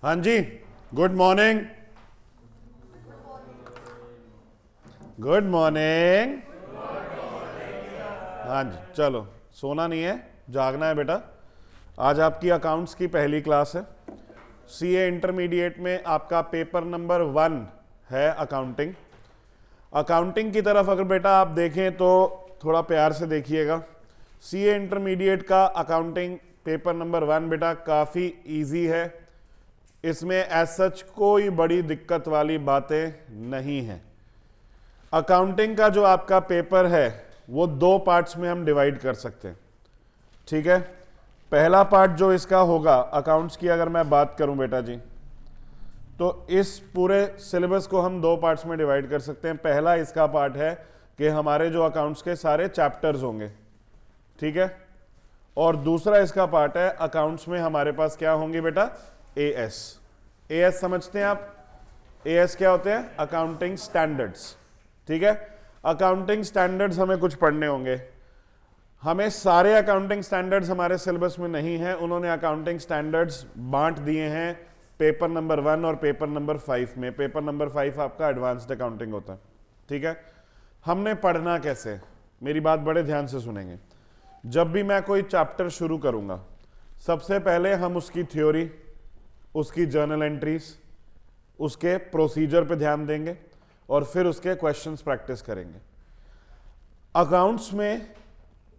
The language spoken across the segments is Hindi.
हाँ जी, गुड मॉर्निंग। Good morning. हाँ जी, चलो सोना नहीं है, जागना है बेटा। आज आपकी अकाउंट्स की पहली क्लास है। सीए इंटरमीडिएट में आपका पेपर नंबर 1 है अकाउंटिंग। अकाउंटिंग की तरफ अगर बेटा आप देखें तो थोड़ा प्यार से देखिएगा। सीए इंटरमीडिएट का अकाउंटिंग पेपर नंबर 1 बेटा काफ़ी इजी है। इसमें एज सच कोई बड़ी दिक्कत वाली बातें नहीं हैं। अकाउंटिंग का जो आपका पेपर है वो 2 पार्ट्स में हम डिवाइड कर सकते हैं, ठीक है। पहला पार्ट जो इसका होगा अकाउंट्स की, अगर मैं बात करूं बेटा जी, तो इस पूरे सिलेबस को हम 2 पार्ट्स में डिवाइड कर सकते हैं। पहला इसका पार्ट है कि हमारे जो अकाउंट्स के सारे चैप्टर्स होंगे, ठीक है। और दूसरा इसका पार्ट है अकाउंट्स में हमारे पास क्या होंगे बेटा, एएस। एएस समझते हैं आप? एएस क्या होते हैं? अकाउंटिंग स्टैंडर्ड्स, ठीक है। अकाउंटिंग स्टैंडर्ड्स हमें कुछ पढ़ने होंगे। हमें सारे अकाउंटिंग स्टैंडर्ड्स हमारे सिलेबस में नहीं है। उन्होंने अकाउंटिंग स्टैंडर्ड्स बांट दिए हैं पेपर नंबर 1 और पेपर नंबर 5 में। पेपर नंबर 5 आपका एडवांस्ड अकाउंटिंग होता है, ठीक है। हमने पढ़ना कैसे, मेरी बात बड़े ध्यान से सुनेंगे। जब भी मैं कोई चैप्टर शुरू करूंगा, सबसे पहले हम उसकी थ्योरी, उसकी जर्नल एंट्रीज, उसके प्रोसीजर पे ध्यान देंगे और फिर उसके क्वेश्चंस प्रैक्टिस करेंगे। अकाउंट्स में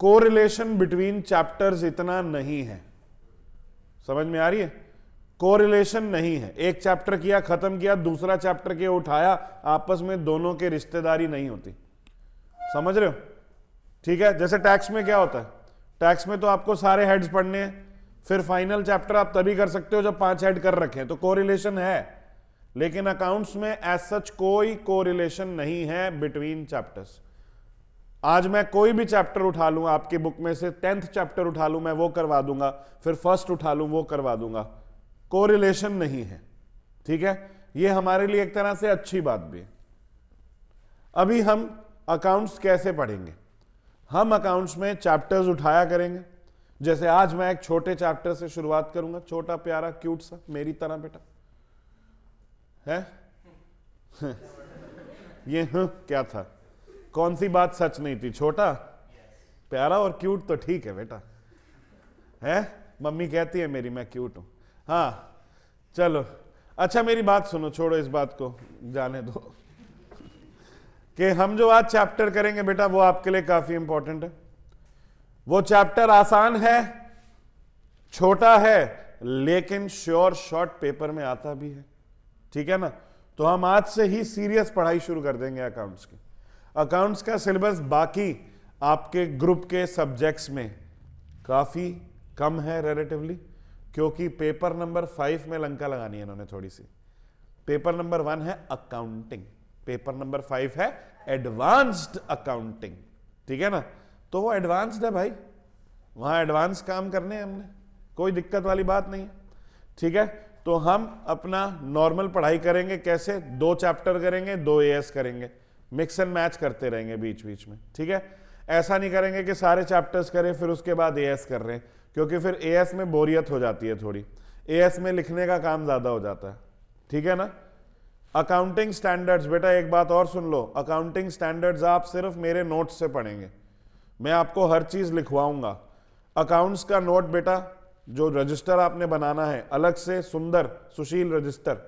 कोरिलेशन बिटवीन चैप्टर्स इतना नहीं है, समझ में आ रही है? कोरिलेशन नहीं है। एक चैप्टर किया, खत्म किया, दूसरा चैप्टर किया, उठाया, आपस में दोनों के रिश्तेदारी नहीं होती, समझ रहे हो? ठीक है। जैसे टैक्स में क्या होता है, टैक्स में तो आपको सारे हेड्स पढ़ने हैं, फिर फाइनल चैप्टर आप तभी कर सकते हो जब 5 हेड कर रखे हैं, तो कोरिलेशन है। लेकिन अकाउंट्स में एज सच कोई कोरिलेशन नहीं है बिटवीन चैप्टर्स। आज मैं कोई भी चैप्टर उठा लूं आपकी बुक में से, 10th चैप्टर उठा लूं, मैं वो करवा दूंगा, फिर फर्स्ट उठा लूं वो करवा दूंगा। कोरिलेशन नहीं है, ठीक है। ये हमारे लिए एक तरह से अच्छी बात भी है। अभी हम अकाउंट्स कैसे पढ़ेंगे? हम अकाउंट्स में चैप्टर्स उठाया करेंगे। जैसे आज मैं एक छोटे चैप्टर से शुरुआत करूंगा, छोटा प्यारा क्यूट सा, मेरी तरह बेटा है। ये क्या था? कौन सी बात सच नहीं थी? छोटा प्यारा और क्यूट तो ठीक है बेटा, है? मम्मी कहती है मेरी मैं क्यूट हूं। हाँ चलो, अच्छा मेरी बात सुनो, छोड़ो इस बात को, जाने दो। कि हम जो आज चैप्टर करेंगे बेटा वो आपके लिए काफी इंपॉर्टेंट है। वो चैप्टर आसान है, छोटा है, लेकिन श्योर शॉर्ट पेपर में आता भी है, ठीक है ना। तो हम आज से ही सीरियस पढ़ाई शुरू कर देंगे अकाउंट्स की। अकाउंट्स का सिलेबस बाकी आपके ग्रुप के सब्जेक्ट्स में काफी कम है रिलेटिवली, क्योंकि पेपर नंबर 5 में लंका लगानी है इन्होंने थोड़ी सी। पेपर नंबर 1 है अकाउंटिंग, पेपर नंबर 5 है एडवांस्ड अकाउंटिंग, ठीक है ना। तो वो एडवांस्ड है भाई, वहां एडवांस काम करने हैं हमने, कोई दिक्कत वाली बात नहीं है, ठीक है। तो हम अपना नॉर्मल पढ़ाई करेंगे। कैसे? 2 चैप्टर करेंगे, 2 एएस करेंगे, मिक्स एंड मैच करते रहेंगे बीच बीच में, ठीक है। ऐसा नहीं करेंगे कि सारे चैप्टर्स करें फिर उसके बाद एएस कर रहे हैं, क्योंकि फिर एएस में बोरियत हो जाती है थोड़ी। एएस में लिखने का काम ज्यादा हो जाता है, ठीक है ना। अकाउंटिंग स्टैंडर्ड्स बेटा एक बात और सुन लो, अकाउंटिंग स्टैंडर्ड्स आप सिर्फ मेरे नोट्स से पढ़ेंगे, मैं आपको हर चीज लिखवाऊंगा। अकाउंट्स का नोट बेटा, जो रजिस्टर आपने बनाना है अलग से, सुंदर सुशील रजिस्टर,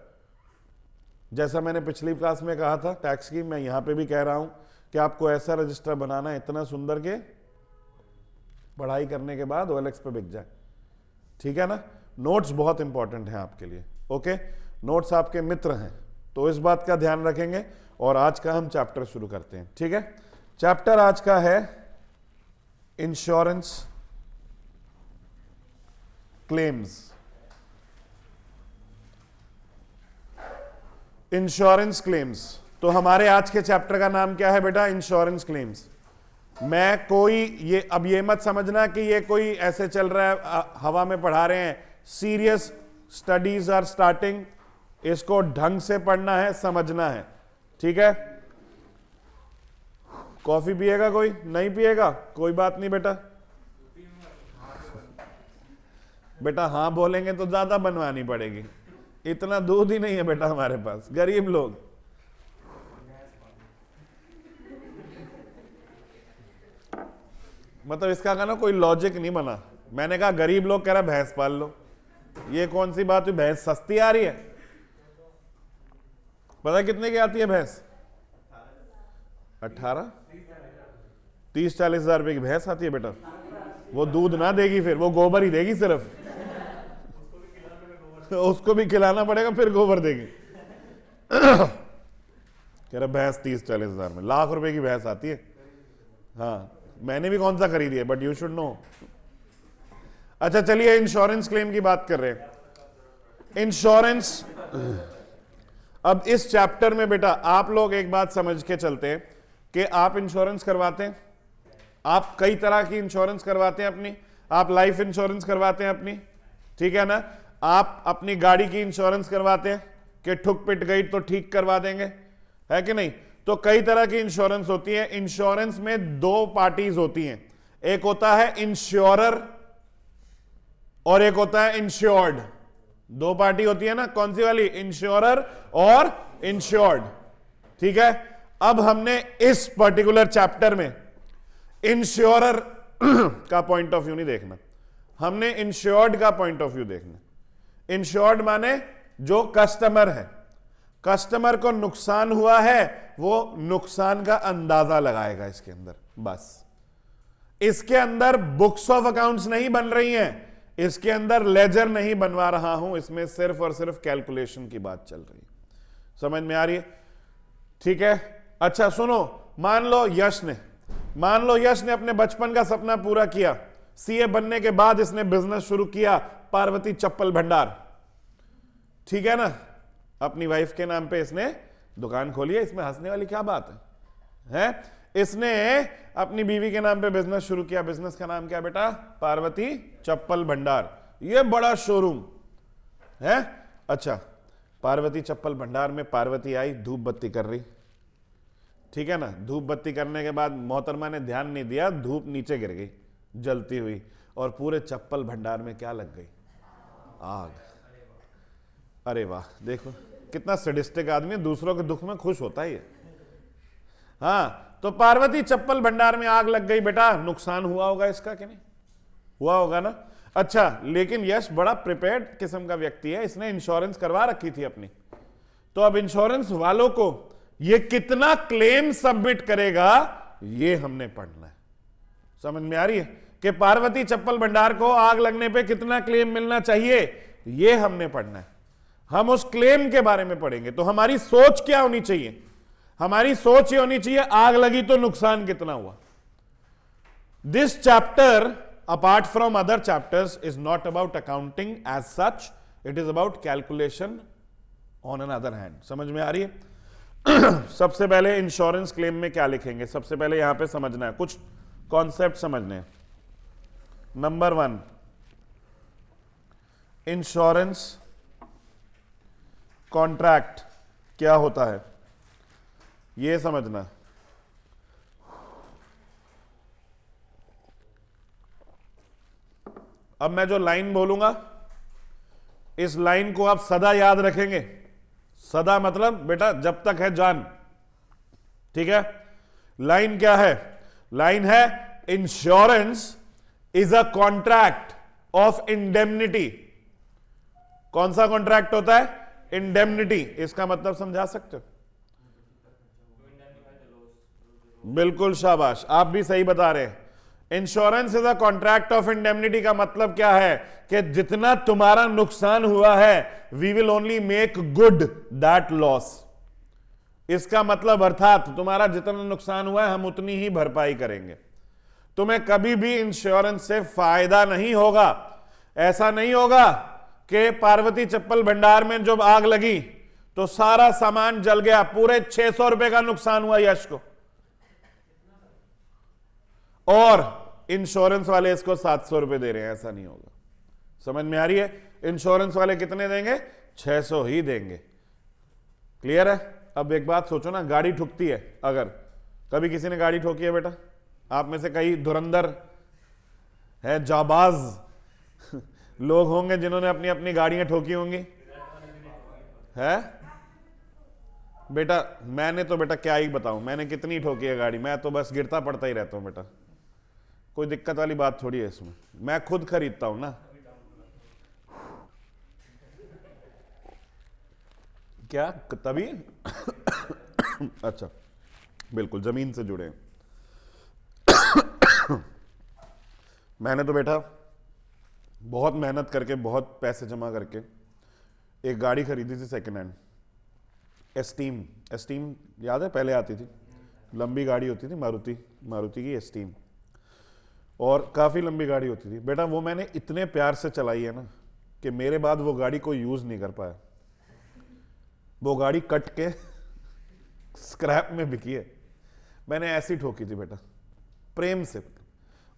जैसा मैंने पिछली क्लास में कहा था टैक्स की, मैं यहां पे भी कह रहा हूं कि आपको ऐसा रजिस्टर बनाना है इतना सुंदर के पढ़ाई करने के बाद OLX पे बिक जाए, ठीक है ना। नोट्स बहुत इंपॉर्टेंट हैं आपके लिए, ओके। नोट्स आपके मित्र हैं, तो इस बात का ध्यान रखेंगे। और आज का हम चैप्टर शुरू करते हैं, ठीक है। चैप्टर आज का है इंश्योरेंस क्लेम्स। इंश्योरेंस क्लेम्स, तो हमारे आज के चैप्टर का नाम क्या है बेटा? Insurance claims. मैं कोई अब ये मत समझना कि ये कोई ऐसे चल रहा है हवा में पढ़ा रहे हैं। सीरियस स्टडीज आर स्टार्टिंग, इसको ढंग से पढ़ना है, समझना है, ठीक है। कॉफी पिएगा कोई? नहीं पिएगा, कोई बात नहीं बेटा। बेटा हाँ बोलेंगे तो ज्यादा बनवानी पड़ेगी, इतना दूध ही नहीं है बेटा हमारे पास, गरीब लोग। मतलब इसका कहना कोई लॉजिक नहीं बना। मैंने कहा गरीब लोग, कह रहा भैंस पाल लो। ये कौन सी बात हुई? भैंस सस्ती आ रही है। पता कितने की आती है भैंस? 18 30-40 हजार रुपए की भैंस आती है बेटा। वो दूध ना देगी, फिर वो गोबर ही देगी सिर्फ। उसको भी खिलाना पड़ेगा, फिर गोबर देगी। कह रहा भैंस 30-40 हजार में, लाख रुपए की भैंस आती है। हाँ, मैंने भी कौन सा खरीदी है, बट यू शुड नो। अच्छा चलिए, इंश्योरेंस क्लेम की बात कर रहे हैं। इंश्योरेंस, अब इस चैप्टर में बेटा आप लोग एक बात समझ के चलते हैं कि आप इंश्योरेंस करवाते हैं। आप कई तरह की इंश्योरेंस करवाते हैं अपनी। आप लाइफ इंश्योरेंस करवाते हैं अपनी, ठीक है ना। आप अपनी गाड़ी की इंश्योरेंस करवाते हैं कि ठुक पिट गई तो ठीक करवा देंगे, है कि नहीं। तो कई तरह की इंश्योरेंस होती है। इंश्योरेंस में दो पार्टीज होती हैं, एक होता है इंश्योरर और एक होता है इंश्योर्ड। दो पार्टी होती है ना, कौन सी वाली? इंश्योरर और इंश्योर्ड, ठीक है। अब हमने इस पर्टिकुलर चैप्टर में इंश्योरर का पॉइंट ऑफ व्यू नहीं देखना, हमने इंश्योर्ड का पॉइंट ऑफ व्यू देखना। इंश्योर्ड माने जो कस्टमर है, कस्टमर को नुकसान हुआ है, वो नुकसान का अंदाजा लगाएगा इसके अंदर, बस। इसके अंदर बुक्स ऑफ अकाउंट्स नहीं बन रही हैं, इसके अंदर लेजर नहीं बनवा रहा हूं, इसमें सिर्फ और सिर्फ कैलकुलेशन की बात चल रही है। समझ में आ रही है? ठीक है। अच्छा सुनो, मान लो यश ने अपने बचपन का सपना पूरा किया। सीए बनने के बाद इसने बिजनेस शुरू किया, पार्वती चप्पल भंडार, ठीक है ना। अपनी वाइफ के नाम पे इसने दुकान खोली है, इसमें हंसने वाली क्या बात है? इसने अपनी बीवी के नाम पे बिजनेस शुरू किया। बिजनेस का नाम क्या बेटा? पार्वती चप्पल भंडार। ये बड़ा शोरूम है। अच्छा, पार्वती चप्पल भंडार में पार्वती आई, धूप बत्ती कर रही, ठीक है ना। धूप बत्ती करने के बाद मोहतरमा ने ध्यान नहीं दिया, धूप नीचे गिर गई जलती हुई, और पूरे चप्पल भंडार में क्या लग गई? आग। अरे वाह, देखो कितना सडिस्टिक आदमी है, दूसरों के दुख में खुश होता है ये। हाँ, तो पार्वती चप्पल भंडार में आग लग गई बेटा, नुकसान हुआ होगा इसका कि नहीं? हुआ होगा ना। अच्छा, लेकिन यश बड़ा प्रिपेयर्ड किस्म का व्यक्ति है, इसने इंश्योरेंस करवा रखी थी अपनी। तो अब इंश्योरेंस वालों को ये कितना क्लेम सबमिट करेगा, ये हमने पढ़ना है। समझ में आ रही है कि पार्वती चप्पल भंडार को आग लगने पे कितना क्लेम मिलना चाहिए, ये हमने पढ़ना है। हम उस क्लेम के बारे में पढ़ेंगे। तो हमारी सोच क्या होनी चाहिए? हमारी सोच ये होनी चाहिए, आग लगी तो नुकसान कितना हुआ। This chapter, apart from other chapters, is not about accounting as such, it is about calculation on an other hand. समझ में आ रही है? सबसे पहले इंश्योरेंस क्लेम में क्या लिखेंगे, सबसे पहले यहां पे समझना है, कुछ कॉन्सेप्ट समझने हैं। नंबर 1, इंश्योरेंस कॉन्ट्रैक्ट क्या होता है, यह समझना। अब मैं जो लाइन बोलूंगा, इस लाइन को आप सदा याद रखेंगे। सदा मतलब बेटा जब तक है जान, ठीक है। लाइन क्या है? लाइन है, insurance is a contract of indemnity. कौन सा कॉन्ट्रैक्ट होता है? इंडेमनिटी। इसका मतलब समझा सकते हो? बिल्कुल, शाबाश, आप भी सही बता रहे हैं। Insurance is a contract of indemnity का मतलब क्या है कि जितना तुम्हारा नुकसान हुआ है, we will only make good that loss. इसका मतलब अर्थात तुम्हारा जितना नुकसान हुआ है, हम उतनी ही भरपाई करेंगे। तुम्हें कभी भी इंश्योरेंस से फायदा नहीं होगा। ऐसा नहीं होगा कि पार्वती चप्पल भंडार में जब आग लगी तो सारा सामान जल गया, पूरे 600 रुपए का नुकसान हुआ यश को, और इंश्योरेंस वाले इसको 700 रुपए दे रहे हैं। ऐसा नहीं होगा। समझ में आ रही है? इंश्योरेंस वाले कितने देंगे? 600 ही देंगे। क्लियर है? अब एक बात सोचो ना, गाड़ी ठुकती है, अगर कभी किसी ने गाड़ी ठोकी है बेटा, आप में से कई धुरंधर है, जाबाज लोग होंगे जिन्होंने अपनी अपनी गाड़ियां ठोकी होंगी। है बेटा, मैंने तो बेटा क्या ही बताऊं, मैंने कितनी ठोकी है गाड़ी, मैं तो बस गिरता पड़ता ही रहता हूं बेटा, कोई दिक्कत वाली बात थोड़ी है इसमें, मैं खुद खरीदता हूं ना। क्या तभी अच्छा, बिल्कुल जमीन से जुड़े हैं। मैंने तो बेटा बहुत मेहनत करके, बहुत पैसे जमा करके एक गाड़ी खरीदी थी सेकेंड हैंड, एस्टीम। एस्टीम याद है, पहले आती थी, लंबी गाड़ी होती थी, मारुति की एस्टीम, और काफ़ी लंबी गाड़ी होती थी बेटा। वो मैंने इतने प्यार से चलाई है ना कि मेरे बाद वो गाड़ी कोई यूज़ नहीं कर पाया। वो गाड़ी कट के स्क्रैप में बिकी है, मैंने ऐसी ठोकी थी बेटा, प्रेम से।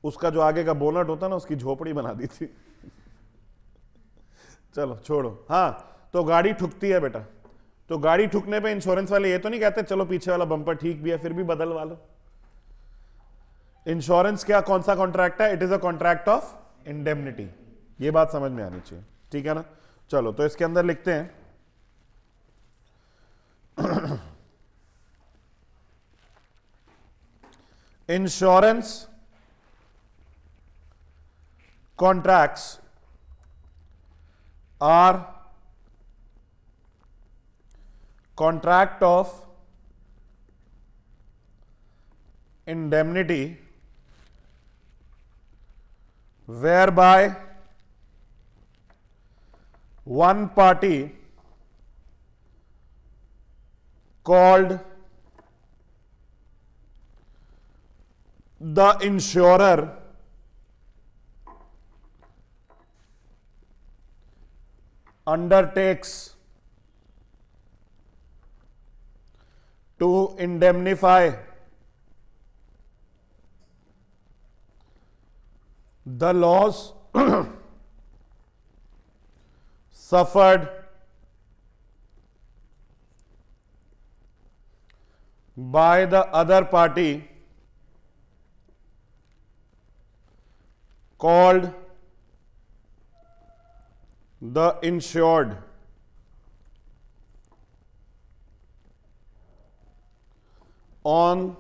उसका जो आगे का बोनट होता ना, उसकी झोपड़ी बना दी थी। चलो छोड़ो। हाँ, तो गाड़ी ठुकती है बेटा, तो गाड़ी ठुकने पे इंश्योरेंस वाले ये तो नहीं कहते चलो पीछे वाला बम्पर ठीक भी है फिर भी बदलवा लो। इंश्योरेंस क्या, कौन सा कॉन्ट्रैक्ट है? It is a contract of indemnity. ये बात समझ में आनी चाहिए, ठीक है ना। चलो तो इसके अंदर लिखते हैं insurance contracts are contract of indemnity whereby one party called the insurer undertakes to indemnify the loss suffered by the other party called the insured on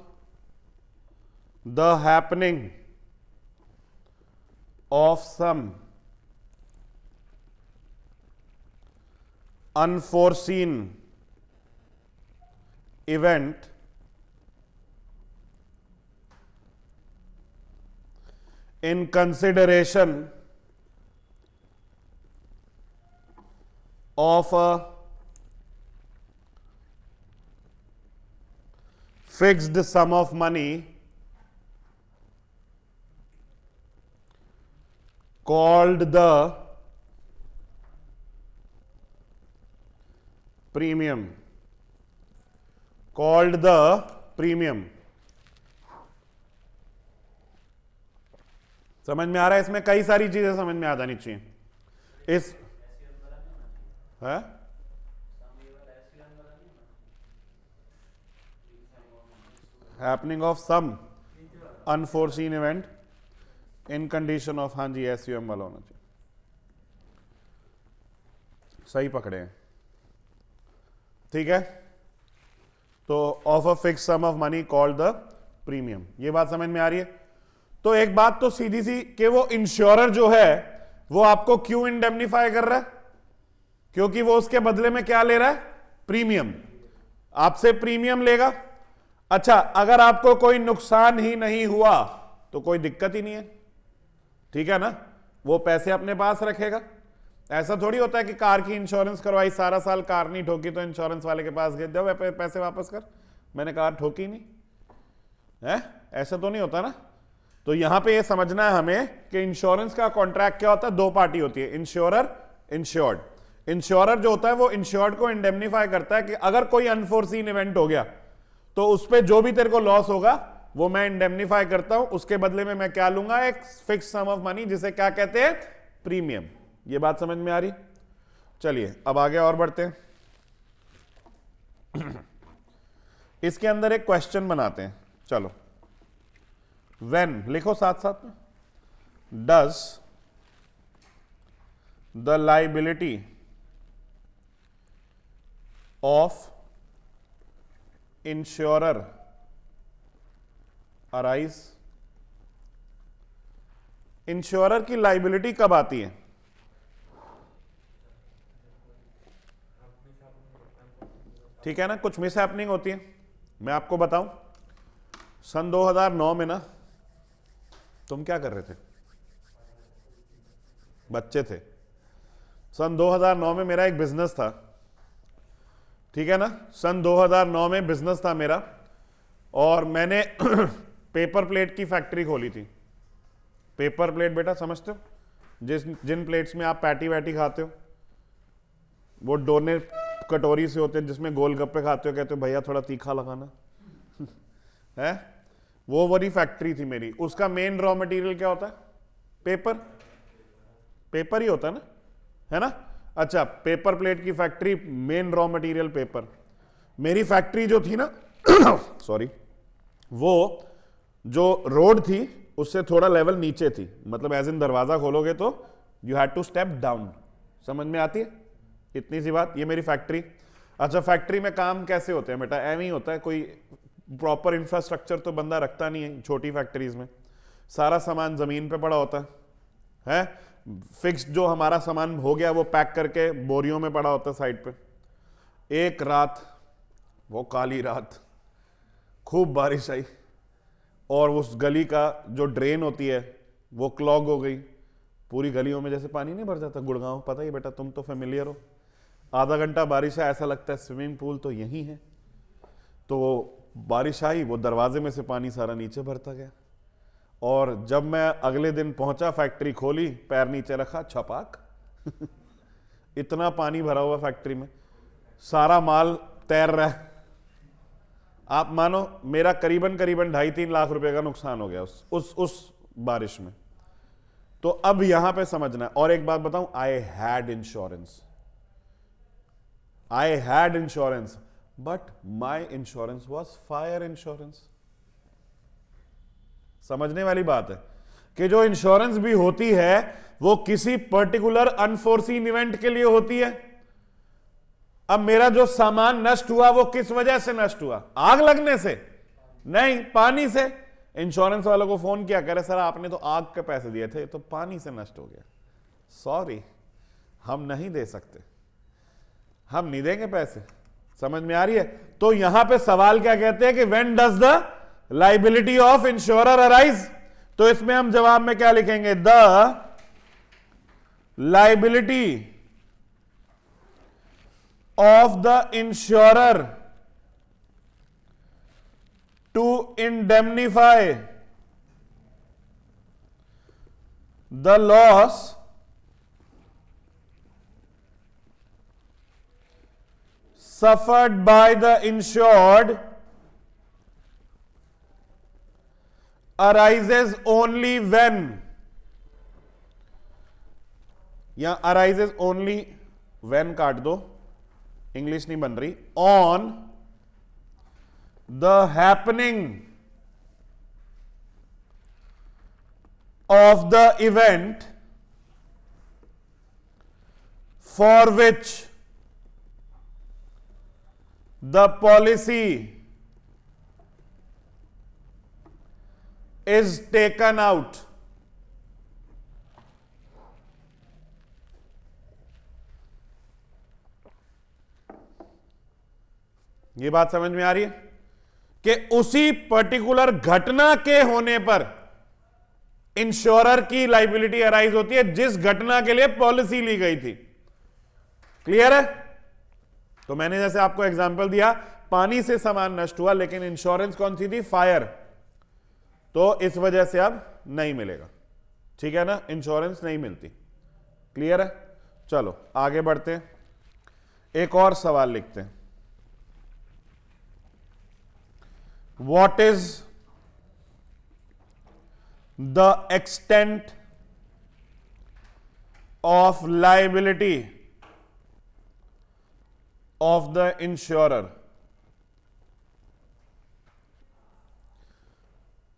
the happening of some unforeseen event in consideration of a fixed sum of money called the premium, called the premium। समझ में आ रहा है? इसमें कई सारी चीजें समझ में आ जानी चाहिए। इस है happening of some unforeseen event in condition of, हाँ जी एसयूएम वाला होना चाहिए, सही पकड़े हैं, ठीक है। तो of a fix sum of money called the premium, ये बात समझ में आ रही है। तो एक बात तो सीधी सी कि वो इंश्योरर जो है वो आपको क्यों इंडेमनीफाई कर रहा है? क्योंकि वो उसके बदले में क्या ले रहा है? प्रीमियम। आपसे प्रीमियम लेगा। अच्छा, अगर आपको कोई नुकसान ही नहीं हुआ तो कोई दिक्कत ही नहीं है, ठीक है ना, वो पैसे अपने पास रखेगा। ऐसा थोड़ी होता है कि कार की इंश्योरेंस करवाई, सारा साल कार नहीं ठोकी तो इंश्योरेंस वाले के पास गए, दो पैसे वापस कर, मैंने कार ठोकी नहीं है, ऐसा तो नहीं होता ना। तो यहां पे ये समझना है हमें कि इंश्योरेंस का कॉन्ट्रैक्ट क्या होता है? दो पार्टी होती है, इंश्योरर, इंश्योर्ड। इंश्योरर जो होता है वो इंश्योर्ड को इंडेमनीफाई करता है कि अगर कोई अनफोर्सीन इवेंट हो गया तो उस पर जो भी तेरे को लॉस होगा वो मैं इंडेमनीफाई करता हूं, उसके बदले में मैं क्या लूंगा? एक फिक्स सम ऑफ मनी, जिसे क्या कहते हैं? प्रीमियम। ये बात समझ में आ रही? चलिए अब आगे और बढ़ते हैं। इसके अंदर एक क्वेश्चन बनाते हैं, चलो। व्हेन लिखो साथ साथ में, does the liability of insurer arise. Insurer की लाइबिलिटी कब आती है? ठीक है ना, कुछ मिस हैपनिंग होती है। मैं आपको बताऊं, सन 2009 में ना, तुम क्या कर रहे थे? बच्चे थे। सन 2009 में मेरा एक बिजनेस था, ठीक है ना, सन 2009 में बिजनेस था मेरा, और मैंने पेपर प्लेट की फैक्ट्री खोली थी। पेपर प्लेट बेटा समझते हो, जिन प्लेट्स में आप पैटी वैटी खाते हो, वो डोने कटोरी से होते हैं जिसमें गोलगप्पे खाते हो, कहते हो भैया थोड़ा तीखा लगाना है, वो वाली फैक्ट्री थी मेरी। उसका मेन रॉ मटेरियल क्या होता है? पेपर। पेपर ही होता है ना, है ना। अच्छा, पेपर प्लेट की factory, main raw material paper. मेरी फैक्ट्री जो थी ना सॉरी, वो जो रोड थी उससे थोड़ा लेवल नीचे थी, मतलब एज इन दरवाजा खोलोगे तो you had to step down. समझ में आती है इतनी सी बात? ये मेरी फैक्ट्री। अच्छा, फैक्ट्री में काम कैसे होते हैं बेटा? एवं ही होता है, कोई प्रॉपर इंफ्रास्ट्रक्चर तो बंदा रखता नहीं है छोटी फैक्ट्रीज में। सारा सामान जमीन पे पड़ा होता है, फिक्स जो हमारा सामान हो गया वो पैक करके बोरियों में पड़ा होता है साइड पे। एक रात, वो काली रात, खूब बारिश आई और उस गली का जो ड्रेन होती है वो क्लॉग हो गई। पूरी गलियों में जैसे पानी नहीं भर जाता गुड़गांव, पता ही बेटा, तुम तो फेमिलियर हो। आधा घंटा बारिश है, ऐसा लगता है स्विमिंग पूल तो यही है। तो बारिश आई, वो दरवाजे में से पानी सारा नीचे भरता गया, और जब मैं अगले दिन पहुंचा, फैक्ट्री खोली, पैर नीचे रखा, छपाक इतना पानी भरा हुआ फैक्ट्री में, सारा माल तैर रहा है। आप मानो मेरा करीबन 2.5-3 लाख रुपए का नुकसान हो गया उस बारिश में। तो अब यहां पे समझना है। और एक बात बताऊं, I had insurance, but my insurance was fire insurance. समझने वाली बात है कि जो इंश्योरेंस भी होती है वो किसी पर्टिकुलर अनफोर्सीन इवेंट के लिए होती है। अब मेरा जो सामान नष्ट हुआ वो किस वजह से नष्ट हुआ? आग लगने से नहीं, पानी से। इंश्योरेंस वालों को फोन किया, कह रहे सर आपने तो आग के पैसे दिए थे, तो पानी से नष्ट हो गया। सॉरी, हम नहीं दे सकते, हम नहीं देंगे पैसे। समझ में आ रही है? तो यहां पे सवाल क्या कहते हैं कि when does the liability of insurer arise? तो इसमें हम जवाब में क्या लिखेंगे? The liability of the insurer to indemnify the loss suffered by the insured arises only when, या arises only when काट दो, इंग्लिश नहीं बन रही, on the happening of the event for which the policy is taken out। ये बात समझ में आ रही है कि उसी पर्टिकुलर घटना के होने पर इंश्योरर की लाइबिलिटी अराइज होती है जिस घटना के लिए पॉलिसी ली गई थी। क्लियर है? तो मैंने जैसे आपको एग्जांपल दिया, पानी से सामान नष्ट हुआ, लेकिन इंश्योरेंस कौन सी थी? फायर। तो इस वजह से अब नहीं मिलेगा। ठीक है ना, इंश्योरेंस नहीं मिलती। क्लियर है? चलो आगे बढ़ते हैं, एक और सवाल लिखते हैं। What is the extent of liability of the insurer?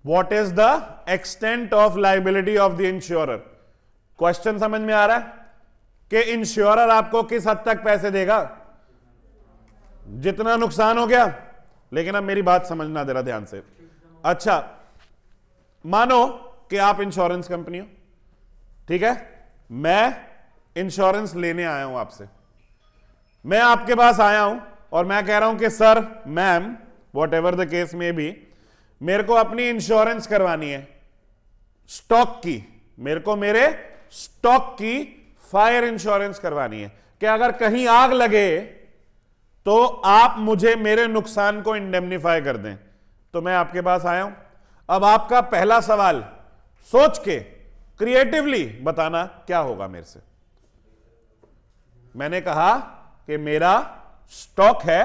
What is the extent of liability of the insurer? Question समझ में आ रहा है कि इंश्योरर आपको किस हद तक पैसे देगा? जितना नुकसान हो गया। लेकिन अब मेरी बात समझना जरा ध्यान से। अच्छा, मानो कि आप इंश्योरेंस कंपनी हो, ठीक है, मैं इंश्योरेंस लेने आया हूं आपसे। मैं आपके पास आया हूं और मैं कह रहा हूं कि sir, ma'am, what ever the case में भी, मेरे को अपनी इंश्योरेंस करवानी है स्टॉक की, मेरे को मेरे स्टॉक की फायर इंश्योरेंस करवानी है कि अगर कहीं आग लगे तो आप मुझे मेरे नुकसान को इंडेमनीफाई कर दें। तो मैं आपके पास आया हूं। अब आपका पहला सवाल सोच के क्रिएटिवली बताना क्या होगा मेरे से। मैंने कहा कि मेरा स्टॉक है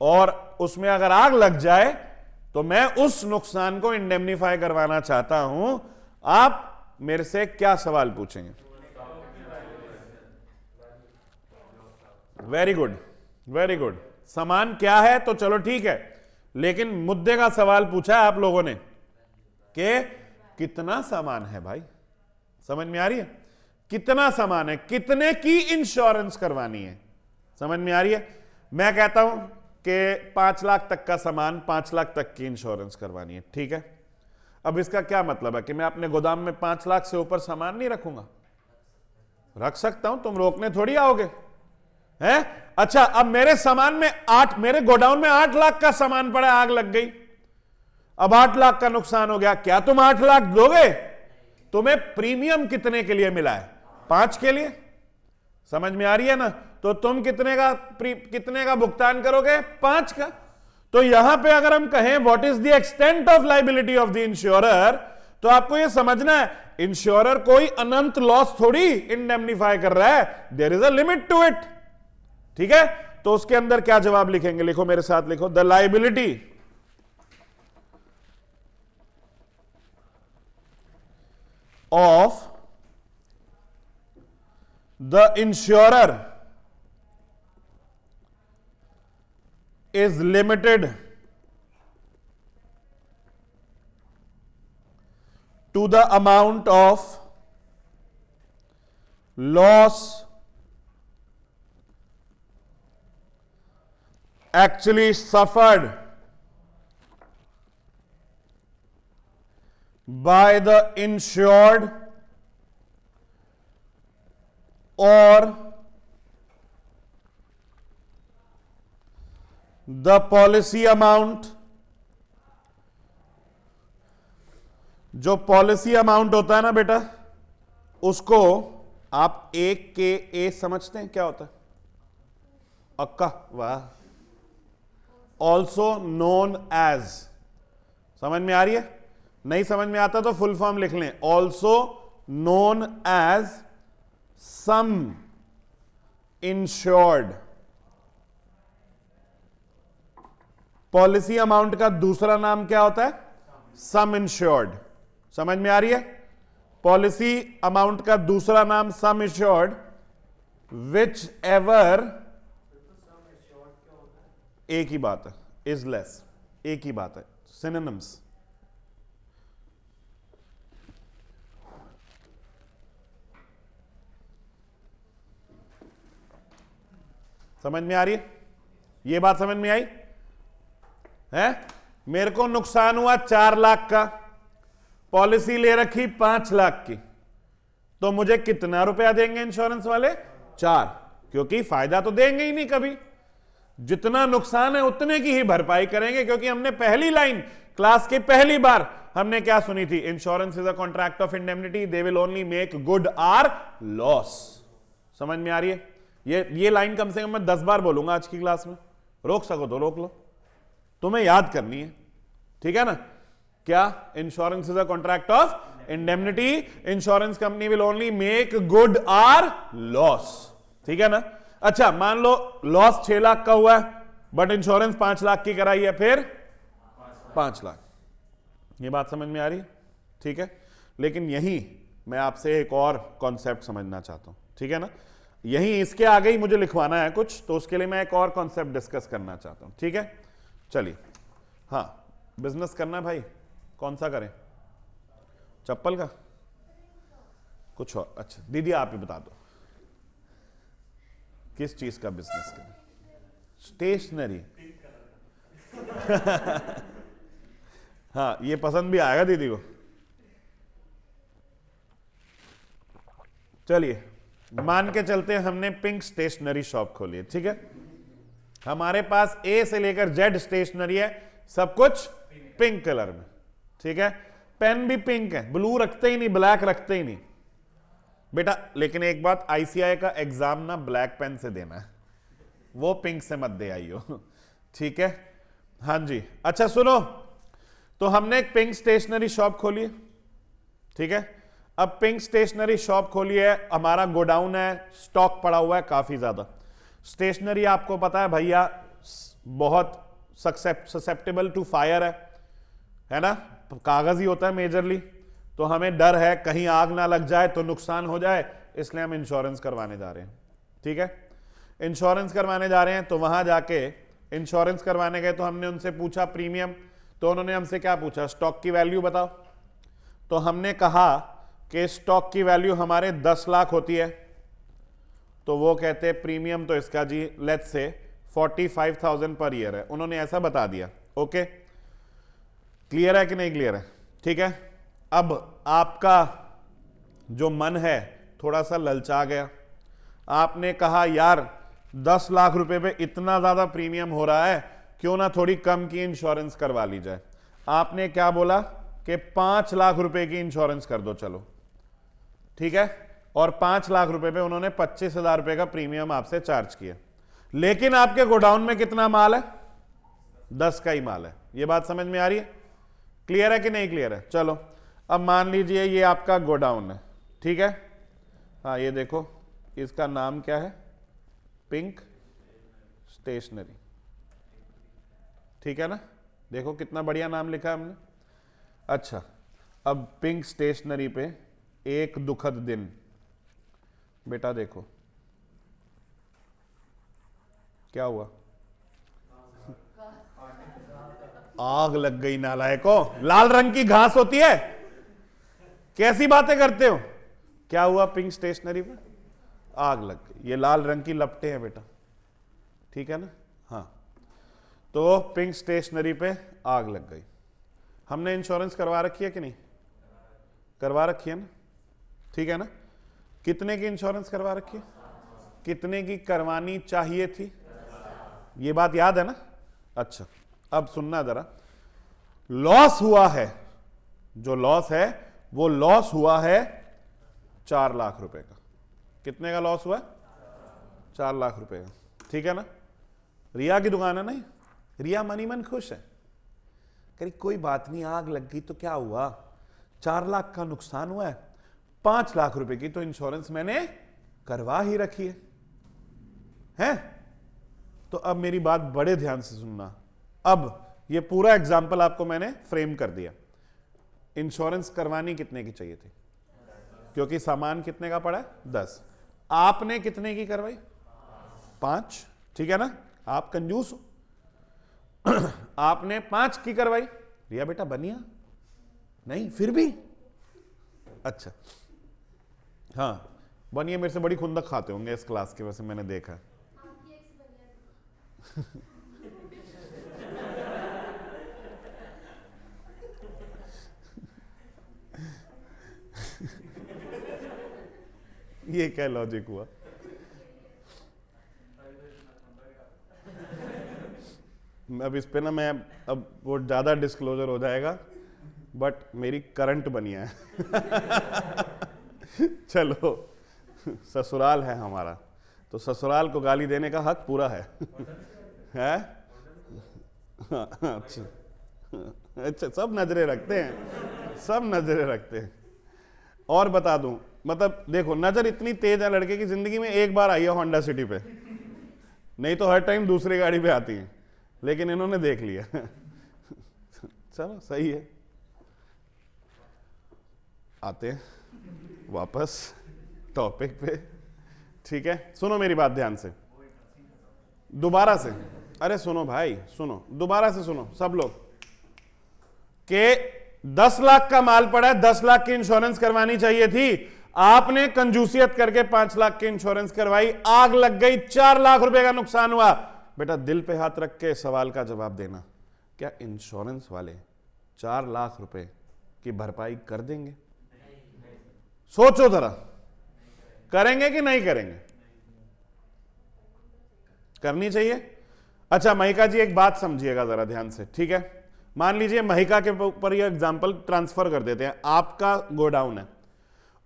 और उसमें अगर आग लग जाए तो मैं उस नुकसान को इंडेमनीफाई करवाना चाहता हूं। आप मेरे से क्या सवाल पूछेंगे? Very good, very good. सामान क्या है तो चलो ठीक है, लेकिन मुद्दे का सवाल पूछा है आप लोगों ने कि कितना सामान है भाई। समझ में आ रही है? कितना सामान है, कितने की इंश्योरेंस करवानी है, समझ में आ रही है? मैं कहता हूं कि 5 लाख तक का सामान, 5 लाख तक की इंश्योरेंस करवानी है, ठीक है। अब इसका क्या मतलब है कि मैं अपने गोदाम में 5 लाख से ऊपर सामान नहीं रखूंगा? रख सकता हूं, तुम रोकने थोड़ी आओगे, हैं? अच्छा, अब मेरे सामान में मेरे गोडाउन में 8 लाख का सामान पड़ा, आग लग गई, अब 8 लाख का नुकसान हो गया, क्या तुम 8 लाख दोगे? तुम्हें प्रीमियम कितने के लिए मिला है? 5 के लिए। समझ में आ रही है ना? तो तुम कितने का भुगतान करोगे? 5 का। तो यहां पे अगर हम कहें what is the extent of liability of the insurer, तो आपको यह समझना है इंश्योरर कोई अनंत लॉस थोड़ी इंडेमनीफाई कर रहा है, there is a limit to it, ठीक है। तो उसके अंदर क्या जवाब लिखेंगे? लिखो मेरे साथ, लिखो the liability of the insurer is limited to the amount of loss actually suffered by the insured or the policy amount, जो पॉलिसी अमाउंट होता है ना बेटा, उसको आप एक के ए समझते हैं क्या होता है? अक्का, वाह। ऑल्सो नोन एज, समझ में आ रही है? नहीं समझ में आता तो फुल फॉर्म लिख लें, also known as sum insured. Policy amount का दूसरा नाम क्या होता है? Sum insured. समझ में आ रही है? पॉलिसी अमाउंट का दूसरा नाम सम इंश्योर्ड, विच एवर, एक ही बात है, इज लेस, एक ही बात है, सिनोनिम्स। समझ में आ रही है? ये बात समझ में आई है? मेरे को नुकसान हुआ 4 लाख का, पॉलिसी ले रखी 5 लाख की, तो मुझे कितना रुपया देंगे इंश्योरेंस वाले? 4, क्योंकि फायदा तो देंगे ही नहीं कभी। जितना नुकसान है उतने की ही भरपाई करेंगे, क्योंकि हमने पहली लाइन क्लास की पहली बार हमने क्या सुनी थी? Insurance is a contract of indemnity, they will only make good our loss. समझ में आ रही है? ये लाइन कम से कम मैं 10 बार बोलूंगा आज की क्लास में, रोक सको तो रोक लो, तुम्हें याद करनी है, ठीक है ना? क्या? Insurance is a contract of indemnity, insurance company will only make good our loss, ठीक है ना? अच्छा, मान लो लॉस 6 लाख का हुआ है, बट इंश्योरेंस 5 लाख की कराई है, फिर 5 लाख। ये बात समझ में आ रही है? ठीक है। लेकिन यही मैं आपसे एक और कॉन्सेप्ट समझना चाहता हूं, ठीक है ना? यही इसके आगे ही मुझे लिखवाना है कुछ, तो उसके लिए मैं एक और कॉन्सेप्ट डिस्कस करना चाहता हूं, ठीक है? चलिए, हाँ, बिजनेस करना है भाई, कौन सा करें? चप्पल का? कुछ और? अच्छा दीदी आप ही बता दो, किस चीज का बिजनेस करें? स्टेशनरी। हाँ, ये पसंद भी आएगा दीदी को। चलिए मान के चलते हैं हमने पिंक स्टेशनरी शॉप खोली है, ठीक है। हमारे पास ए से लेकर जेड स्टेशनरी है, सब कुछ पिंक कलर में, ठीक है। पेन भी पिंक है, ब्लू रखते ही नहीं, ब्लैक रखते ही नहीं बेटा। लेकिन एक बात, आईसीआई का एग्जाम ना ब्लैक पेन से देना है, वो पिंक से मत दे आई हो, ठीक है। हाँ जी, अच्छा सुनो, तो हमने एक पिंक स्टेशनरी शॉप खोली है, ठीक है। अब पिंक स्टेशनरी शॉप खोली है, हमारा गोडाउन है, स्टॉक पड़ा हुआ है काफी ज्यादा। स्टेशनरी आपको पता है भैया बहुत ससेप्टेबल टू फायर है ना, कागज ही होता है मेजरली, तो हमें डर है कहीं आग ना लग जाए तो नुकसान हो जाए, इसलिए हम इंश्योरेंस करवाने जा रहे हैं, ठीक है। इंश्योरेंस करवाने जा रहे हैं, तो वहां जाके इंश्योरेंस करवाने गए तो हमने उनसे पूछा प्रीमियम, तो उन्होंने हमसे क्या पूछा, स्टॉक की वैल्यू बताओ। तो हमने कहा कि स्टॉक की वैल्यू हमारे 10 लाख होती है, तो वो कहते प्रीमियम तो इसका जी लेट्स से 45,000 पर ईयर है, उन्होंने ऐसा बता दिया। ओके, क्लियर है कि नहीं क्लियर है, ठीक है। अब आपका जो मन है थोड़ा सा ललचा गया, आपने कहा यार 10 लाख रुपए पे इतना ज्यादा प्रीमियम हो रहा है, क्यों ना थोड़ी कम की इंश्योरेंस करवा ली जाए। आपने क्या बोला कि 5 लाख रुपए की इंश्योरेंस कर दो, चलो ठीक है। और 5 लाख रुपए पे उन्होंने 25,000 रुपए का प्रीमियम आपसे चार्ज किया, लेकिन आपके गोडाउन में कितना माल है, 10 का ही माल है। ये बात समझ में आ रही है, क्लियर है कि नहीं क्लियर है। चलो अब मान लीजिए ये आपका गोडाउन है, ठीक है। हाँ ये देखो, इसका नाम क्या है, पिंक स्टेशनरी, ठीक है ना, देखो कितना बढ़िया नाम लिखा है हमने। अच्छा, अब पिंक स्टेशनरी पे एक दुखद दिन, बेटा देखो क्या हुआ, आग लग गई नालायकों। लाल रंग की घास होती है, कैसी बातें करते हो, क्या हुआ पिंक स्टेशनरी पे, आग लग गई। ये लाल रंग की लपटें हैं बेटा, ठीक है ना। हाँ, तो पिंक स्टेशनरी पे आग लग गई। हमने इंश्योरेंस करवा रखी है कि नहीं, करवा रखी है ना, ठीक है ना। कितने की इंश्योरेंस करवा रखी है, कितने की करवानी चाहिए थी, ये बात याद है ना। अच्छा अब सुनना जरा, लॉस हुआ है, जो लॉस है वो लॉस हुआ है 4 लाख रुपए का। कितने का लॉस हुआ है, 4 लाख रुपए का, ठीक है ना। रिया की दुकान है ना, रिया मनी मन खुश है, करी कोई बात नहीं, आग लग गई तो क्या हुआ, 4 लाख का नुकसान हुआ है, 5 लाख रुपए की तो इंश्योरेंस मैंने करवा ही रखी है। तो अब मेरी बात बड़े ध्यान से सुनना, अब ये पूरा एग्जाम्पल आपको मैंने फ्रेम कर दिया। इंश्योरेंस करवानी कितने की चाहिए थी, क्योंकि सामान कितने का पड़ा है, 10। आपने कितने की करवाई, 5, ठीक है ना, आप कंजूस हो। आपने 5 की करवाई, रिया बेटा बनिया नहीं, फिर भी अच्छा। हाँ बनिए मेरे से बड़ी खुंदक खाते होंगे इस क्लास के, वैसे मैंने देखा है। ये क्या लॉजिक हुआ, अब इस पे ना मैं, अब वो ज्यादा डिस्क्लोजर हो जाएगा, बट मेरी करंट बनिया है। चलो ससुराल है हमारा, तो ससुराल को गाली देने का हक पूरा है। है अच्छा अच्छा, सब नजरे रखते हैं, सब नजरे रखते हैं। और बता दूं, मतलब देखो नजर इतनी तेज है लड़के की जिंदगी में, एक बार आई है होंडा सिटी पे, नहीं तो हर टाइम दूसरी गाड़ी पे आती है, लेकिन इन्होंने देख लिया। चलो सही है, आते हैं वापस टॉपिक पे, ठीक है। सुनो मेरी बात ध्यान से, दोबारा से, अरे सुनो भाई सुनो, दोबारा से सुनो सब लोग, के 10 लाख का माल पड़ा है, 10 लाख की इंश्योरेंस करवानी चाहिए थी, आपने कंजूसियत करके 5 लाख की इंश्योरेंस करवाई, आग लग गई, 4 लाख रुपए का नुकसान हुआ। बेटा दिल पे हाथ रख के सवाल का जवाब देना, क्या इंश्योरेंस वाले 4 लाख रुपए की भरपाई कर देंगे? सोचो जरा, करेंगे कि नहीं करेंगे? करनी चाहिए। अच्छा महिका जी एक बात समझिएगा जरा ध्यान से, ठीक है? मान लीजिए महिका के ऊपर ये एग्जांपल ट्रांसफर कर देते हैं। आपका गोडाउन है,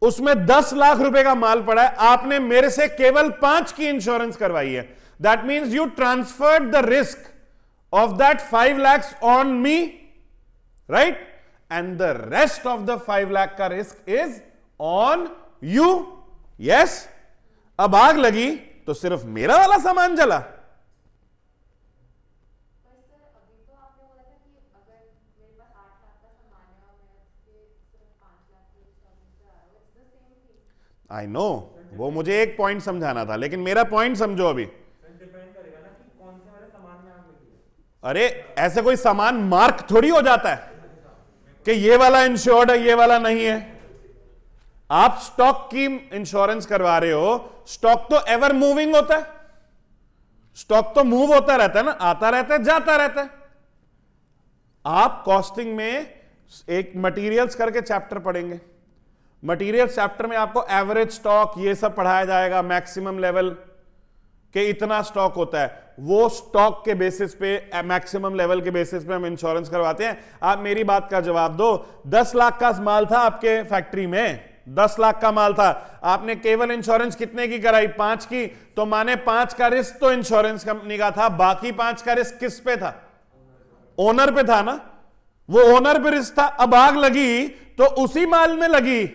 उसमें 10 लाख रुपए का माल पड़ा है, आपने मेरे से केवल 5 की इंश्योरेंस करवाई है। That means you transferred the risk of that 5 lakhs on me, right? And the rest of the 5 lakh का risk is on you. Yes? अब आग लगी तो सिर्फ मेरा वाला सामान जला। आई नो, वो मुझे एक पॉइंट समझाना था, लेकिन मेरा पॉइंट समझो अभी। अरे ऐसे कोई सामान मार्क थोड़ी हो जाता है कि ये वाला इंश्योर्ड है ये वाला नहीं है। आप स्टॉक की इंश्योरेंस करवा रहे हो, स्टॉक तो एवर मूविंग होता है, स्टॉक तो मूव होता रहता है ना, आता रहता है जाता रहता है। आप कॉस्टिंग में एक मटेरियल्स करके चैप्टर पढ़ेंगे, मटेरियल्स चैप्टर में आपको एवरेज स्टॉक ये सब पढ़ाया जाएगा, मैक्सिमम लेवल के इतना स्टॉक होता है, वो स्टॉक के बेसिस पे, मैक्सिमम लेवल के बेसिस पे हम इंश्योरेंस करवाते हैं। आप मेरी बात का जवाब दो। 10 लाख का माल था आपके फैक्ट्री में, 10 लाख का माल था, आपने केवल इंश्योरेंस कितने की कराई? 5 की। तो माने 5 का रिस्क तो इंश्योरेंस कंपनी का था, बाकी 5 का रिस्क किस पे था? ओनर पे था ना, वो ओनर पे रिस्क था। अब आग लगी तो उसी माल में लगी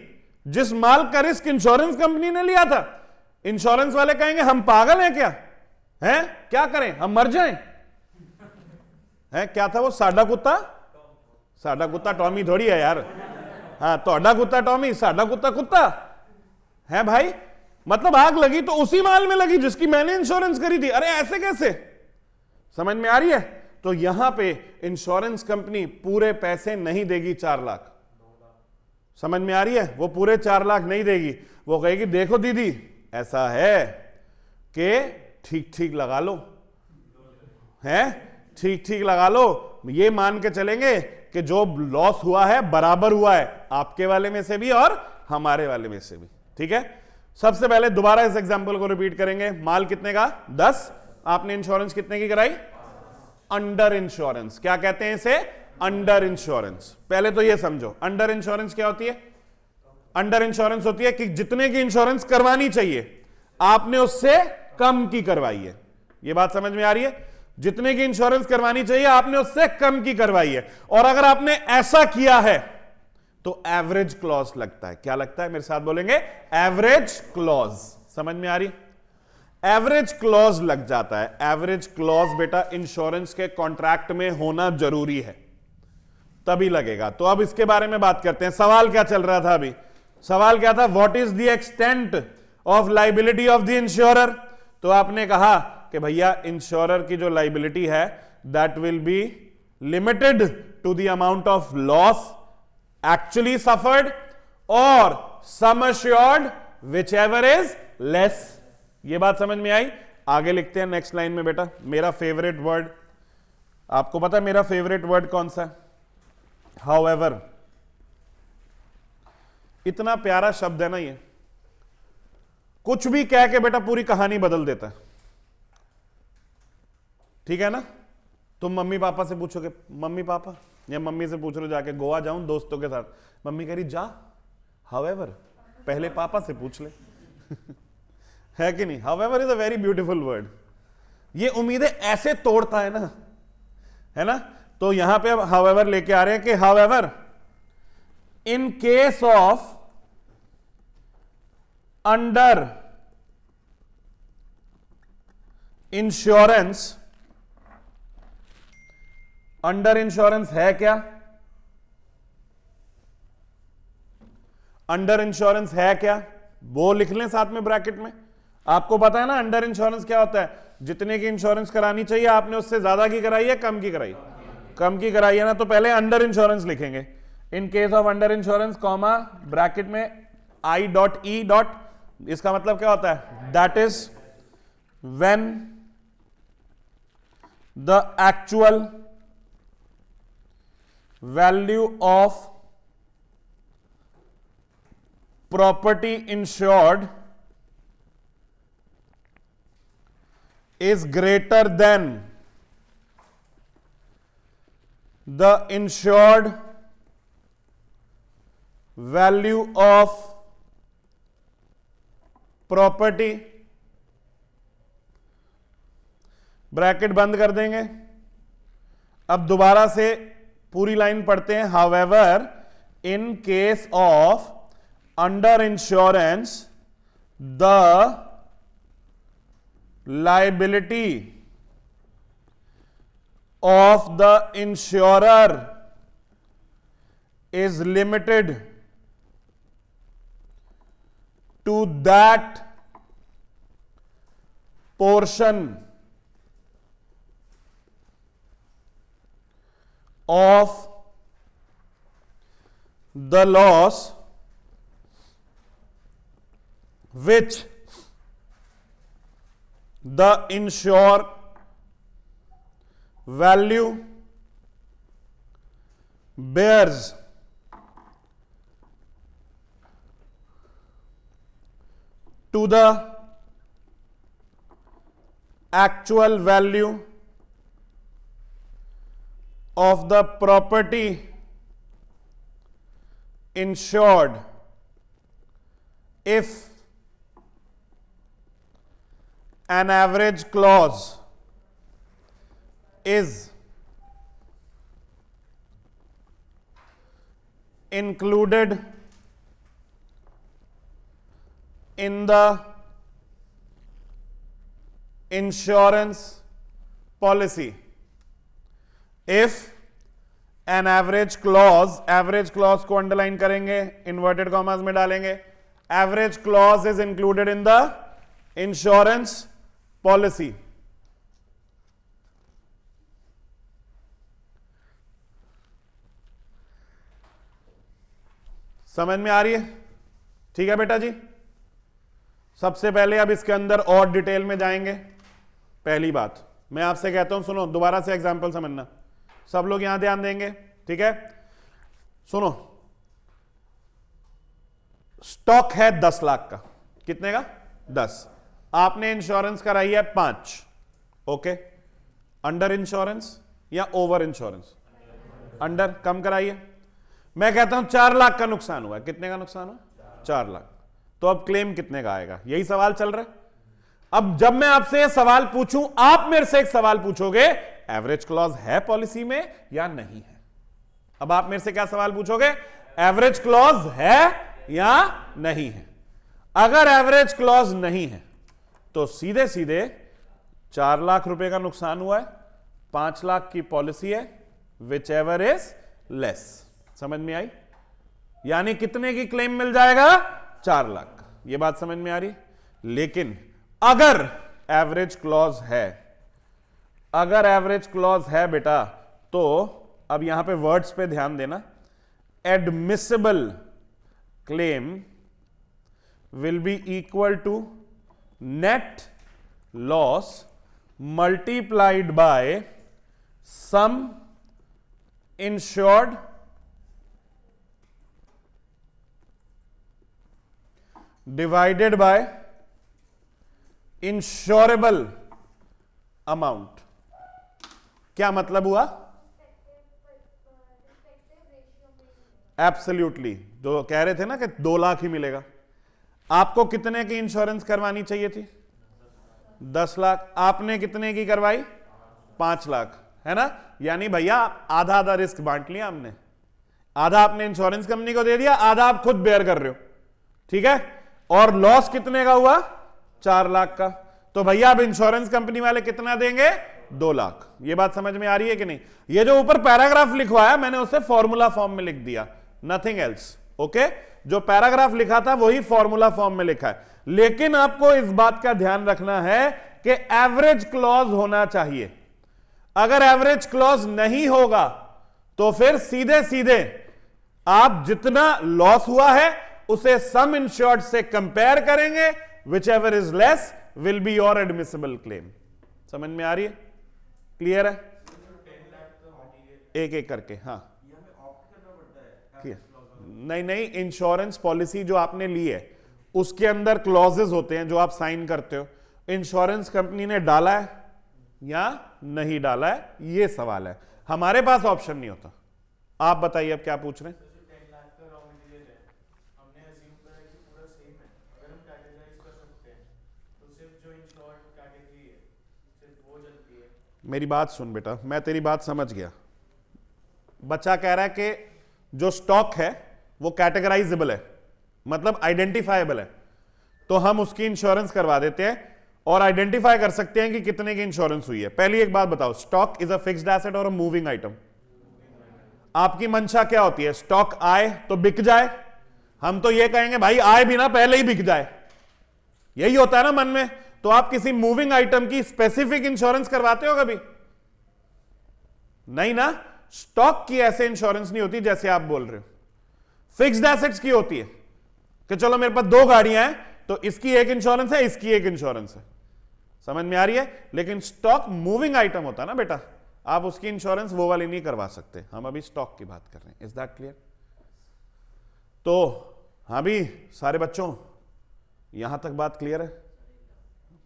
जिस माल का रिस्क इंश्योरेंस कंपनी ने लिया था। इंश्योरेंस वाले कहेंगे हम पागल हैं क्या? हैं? क्या करें, हम मर जाएं? हैं? क्या था वो? साडा कुत्ता? साडा कुत्ता टॉमी थोड़ी है यार। हाँ, तोड़ा कुत्ता टॉमी, साडा कुत्ता कुत्ता है भाई। मतलब आग लगी तो उसी माल में लगी जिसकी मैंने इंश्योरेंस करी थी। अरे ऐसे कैसे? समझ में आ रही है? तो यहां पे इंश्योरेंस कंपनी पूरे पैसे नहीं देगी, 4 लाख। समझ में आ रही है? वो पूरे 4 लाख नहीं देगी। वो कहेगी देखो दीदी ऐसा है कि ठीक ठीक लगा लो, है ठीक ठीक लगा लो, ये मान के चलेंगे कि जो लॉस हुआ है बराबर हुआ है, आपके वाले में से भी और हमारे वाले में से भी। ठीक है? सबसे पहले दोबारा इस एग्जांपल को रिपीट करेंगे। माल कितने का? 10। आपने इंश्योरेंस कितने की कराई? Under insurance. क्या कहते हैं इसे? Under insurance. पहले तो ये समझो अंडर इंश्योरेंस क्या होती है। अंडर इंश्योरेंस होती है कि जितने की इंश्योरेंस करवानी चाहिए आपने उससे कम की करवाई है। ये बात समझ में आ रही है? जितने की इंश्योरेंस करवानी चाहिए आपने उससे कम की करवाई है। और अगर आपने ऐसा किया है तो एवरेज क्लॉज लगता है। क्या लगता है? मेरे साथ बोलेंगे, एवरेज क्लॉज। समझ में आ रही? एवरेज क्लॉज लग जाता है। एवरेज क्लॉज बेटा इंश्योरेंस के कॉन्ट्रैक्ट में होना जरूरी है, तभी लगेगा। तो अब इसके बारे में बात करते हैं। सवाल क्या चल रहा था अभी? सवाल क्या था? What is the extent of liability of the insurer. तो आपने कहा कि भैया इंश्योरर की जो लाइबिलिटी है that will be limited to the amount of loss actually suffered और sum assured whichever is less. ये बात समझ में आई? आगे लिखते हैं नेक्स्ट लाइन में बेटा। मेरा फेवरेट वर्ड, आपको पता है मेरा फेवरेट वर्ड कौन सा है? हाउएवर। इतना प्यारा शब्द है ना ये, कुछ भी कह के बेटा पूरी कहानी बदल देता है। ठीक है ना? तुम मम्मी पापा से पूछोगे, मम्मी पापा, या मम्मी से पूछ लो जाके गोवा जाऊं दोस्तों के साथ, मम्मी कह रही जा, हाउएवर पहले पापा से पूछ ले। है कि नहीं? However is a very beautiful word. ये उम्मीदें ऐसे तोड़ता है ना, है ना? तो यहां पे अब हाउएवर लेके आ रहे हैं कि however in case of under insurance, under insurance है क्या? अंडर इंश्योरेंस है क्या? वो लिख लें साथ में ब्रैकेट में। आपको पता है ना अंडर इंश्योरेंस क्या होता है? जितने की इंश्योरेंस करानी चाहिए आपने उससे ज्यादा की कराई है, कम की कराई? कम की कराई है ना, तो पहले अंडर इंश्योरेंस लिखेंगे। इन case of under insurance comma bracket में I.E. इसका मतलब क्या होता है? That is when the actual value of property insured is greater than the insured value of property, bracket बंद कर देंगे। अब दोबारा से पूरी लाइन पढ़ते हैं। However in case of under insurance the liability of the insurer is limited to that portion of the loss which the insured value bears to the actual value of the property insured if an average clause is included in the insurance policy. If an average clause को अंडरलाइन करेंगे, इन्वर्टेड कॉमास में डालेंगे, average clause is included in the insurance policy. समझ में आ रही है? ठीक है बेटा जी। सबसे पहले अब इसके अंदर और डिटेल में जाएंगे। पहली बात मैं आपसे कहता हूं, सुनो दोबारा से एग्जांपल समझना, सब लोग यहां ध्यान देंगे, ठीक है? सुनो, स्टॉक है 10 लाख का। कितने का? 10। आपने इंश्योरेंस कराई है 5। ओके, अंडर इंश्योरेंस या ओवर इंश्योरेंस? अंडर, कम कराई है। मैं कहता हूं 4 लाख का नुकसान हुआ है। कितने का नुकसान हुआ? 4 लाख। तो अब क्लेम कितने का आएगा? यही सवाल चल रहा है। अब जब मैं आपसे यह सवाल पूछूं, आप मेरे से एक सवाल पूछोगे, एवरेज क्लॉज है पॉलिसी में या नहीं है? अब आप मेरे से क्या सवाल पूछोगे? एवरेज क्लॉज है या नहीं है? अगर एवरेज क्लॉज नहीं है तो सीधे सीधे 4 लाख रुपए का नुकसान हुआ है, 5 लाख की पॉलिसी है, विच एवर इज लेस। समझ में आई? यानी कितने की क्लेम मिल जाएगा? 4 लाख। ये बात समझ में आ रही? लेकिन अगर एवरेज क्लॉज है, अगर एवरेज क्लॉज है बेटा, तो अब यहां पे वर्ड्स पे ध्यान देना। Admissible claim will be equal to net loss multiplied by sum insured divided by insurable amount। क्या मतलब हुआ? एब्सोल्युटली, जो कह रहे थे ना कि 2 लाख ही मिलेगा। आपको कितने की इंश्योरेंस करवानी चाहिए थी? 10 लाख। आपने कितने की करवाई? 5 लाख, है ना? यानी भैया आधा आधा रिस्क बांट लिया हमने। आधा आपने इंश्योरेंस कंपनी को दे दिया, आधा आप खुद बेयर कर रहे हो, ठीक है? और लॉस कितने का हुआ? 4 लाख का। तो भैया अब इंश्योरेंस कंपनी वाले कितना देंगे? 2 लाख। ये बात समझ में आ रही है कि नहीं? ये जो ऊपर पैराग्राफ लिखवाया मैंने उसे फॉर्मूला फॉर्म में लिख दिया, नथिंग एल्स। ओके, जो पैराग्राफ लिखा था वही फॉर्मूला फॉर्म में लिखा है। लेकिन आपको इस बात का ध्यान रखना है कि एवरेज क्लॉज होना चाहिए। अगर एवरेज क्लॉज नहीं होगा तो फिर सीधे सीधे आप जितना लॉस हुआ है उसे सम इंश्योर्ड से कंपेयर करेंगे, which ever is less will be your admissible claim. समझ में आ रही है? क्लियर है? एक एक करके, हाँ। नहीं नहीं, इंश्योरेंस पॉलिसी जो आपने ली है उसके अंदर क्लॉजेस होते हैं जो आप साइन करते हो। इंश्योरेंस कंपनी ने डाला है या नहीं डाला है, ये सवाल है। हमारे पास ऑप्शन नहीं होता। आप बताइए अब क्या पूछ रहे हैं? मेरी बात सुन बेटा, मैं तेरी बात समझ गया। बच्चा कह रहा है कि जो स्टॉक है वो कैटेगराइजेबल है, मतलब आइडेंटिफाइबल है, तो हम उसकी इंश्योरेंस करवा देते हैं और आइडेंटिफाई कर सकते हैं कि कितने की इंश्योरेंस हुई है। पहली एक बात बताओ, stock is a fixed asset और अ मूविंग आइटम। आपकी मंशा क्या होती है? स्टॉक आए तो बिक जाए। हम तो ये कहेंगे भाई आए भी ना पहले ही बिक जाए, यही होता है ना मन में। तो आप किसी मूविंग आइटम की स्पेसिफिक इंश्योरेंस करवाते हो कभी? नहीं ना। स्टॉक की ऐसे इंश्योरेंस नहीं होती जैसे आप बोल रहे हो। फिक्स्ड एसेट्स की होती है कि चलो मेरे पास 2 गाड़ियां हैं तो इसकी एक इंश्योरेंस है, इसकी एक इंश्योरेंस है। समझ में आ रही है? लेकिन स्टॉक मूविंग आइटम होता है ना बेटा, आप उसकी इंश्योरेंस वो वाली नहीं करवा सकते। हम अभी स्टॉक की बात कर रहे हैं। Is that clear? तो हाँ भी सारे बच्चों, यहां तक बात क्लियर है?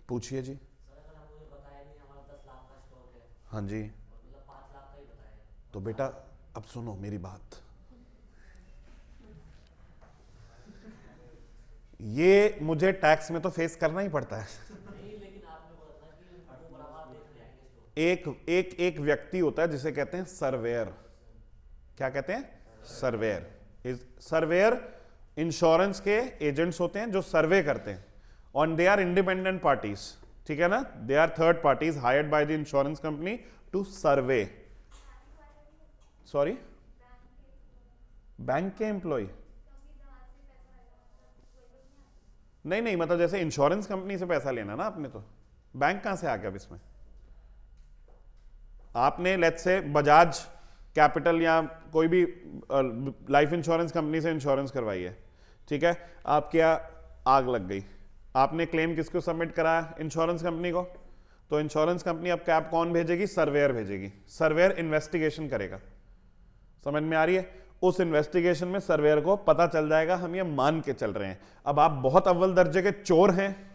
पूछिए जी। हाँ जी। तो बेटा अब सुनो मेरी बात, ये मुझे टैक्स में तो फेस करना ही पड़ता है। एक एक एक व्यक्ति होता है जिसे कहते हैं सर्वेयर। क्या कहते हैं? सर्वेयर। सर्वेयर इंश्योरेंस के एजेंट्स होते हैं जो सर्वे करते हैं, और दे आर इंडिपेंडेंट पार्टीज। ठीक है ना? They are third parties hired by the insurance company to survey. Sorry, bank के एम्प्लॉय? नहीं नहीं, मतलब जैसे इंश्योरेंस कंपनी से पैसा लेना ना आपने, तो बैंक कहां से आ गया अब इसमें? आपने लेट्स से बजाज कैपिटल या कोई भी लाइफ इंश्योरेंस कंपनी से इंश्योरेंस करवाई है, ठीक है? आपके यहाँ आग लग गई, आपने क्लेम किसको सबमिट कराया? इंश्योरेंस कंपनी को। तो इंश्योरेंस कंपनी अब कैब कौन भेजेगी? सर्वेयर भेजेगी। सर्वेयर इन्वेस्टिगेशन करेगा। समझ में आ रही है? उस इन्वेस्टिगेशन में सर्वेयर को पता चल जाएगा, हम ये मान के चल रहे हैं। अब आप बहुत अव्वल दर्जे के चोर हैं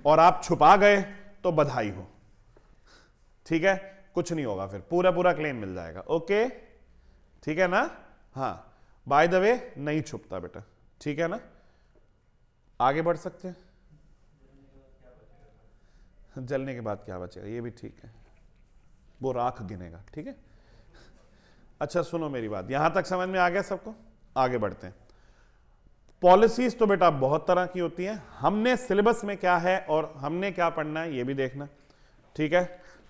और आप छुपा गए तो बधाई हो, ठीक है? कुछ नहीं होगा, फिर पूरा पूरा क्लेम मिल जाएगा। ओके, ठीक है ना? हाँ, बाय द वे नहीं छुपता बेटा, ठीक है ना? आगे बढ़ सकते हैं। जलने के बाद क्या बचेगा? ये भी ठीक है, वो राख गिनेगा, ठीक है? अच्छा सुनो मेरी बात, यहां तक समझ में आ गया सबको? आगे बढ़ते हैं। पॉलिसीज तो बेटा बहुत तरह की होती हैं। हमने सिलेबस में क्या है और हमने क्या पढ़ना है ये भी देखना, ठीक है?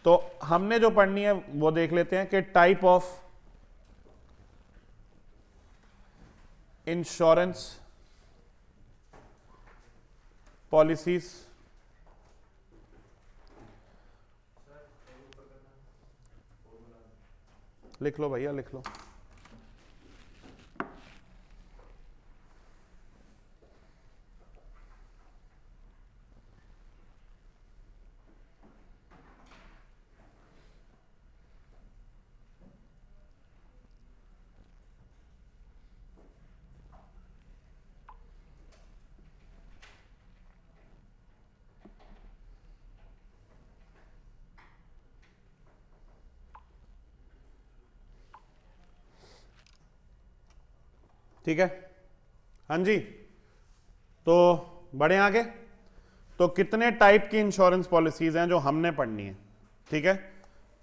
तो हमने जो पढ़नी है वो देख लेते हैं कि टाइप ऑफ इंश्योरेंस पॉलिसीज। लिख लो भैया, लिख लो। ठीक है? हाँ जी, तो बढ़े आगे। तो कितने टाइप की इंश्योरेंस पॉलिसीज हैं जो हमने पढ़नी है, ठीक है?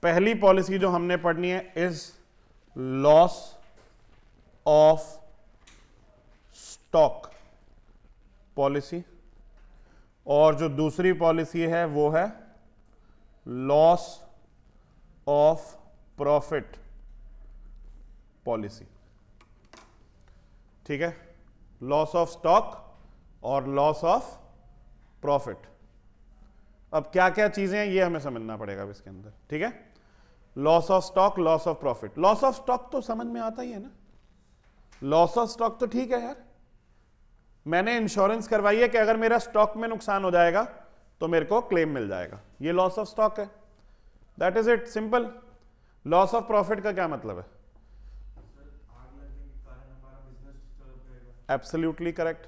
पहली पॉलिसी जो हमने पढ़नी है is loss of stock policy, और जो दूसरी पॉलिसी है वो है लॉस ऑफ प्रॉफिट पॉलिसी, ठीक है? लॉस ऑफ स्टॉक और लॉस ऑफ प्रॉफिट। अब क्या क्या चीजें हैं ये हमें समझना पड़ेगा अब इसके अंदर, ठीक है? Loss of stock, loss of profit. Loss of stock तो समझ में आता ही है ना? लॉस ऑफ स्टॉक तो ठीक है यार, मैंने इंश्योरेंस करवाई है कि अगर मेरा स्टॉक में नुकसान हो जाएगा तो मेरे को क्लेम मिल जाएगा, ये लॉस ऑफ स्टॉक है। That is it, simple. Loss of profit का क्या मतलब है? एब्सोल्युटली करेक्ट,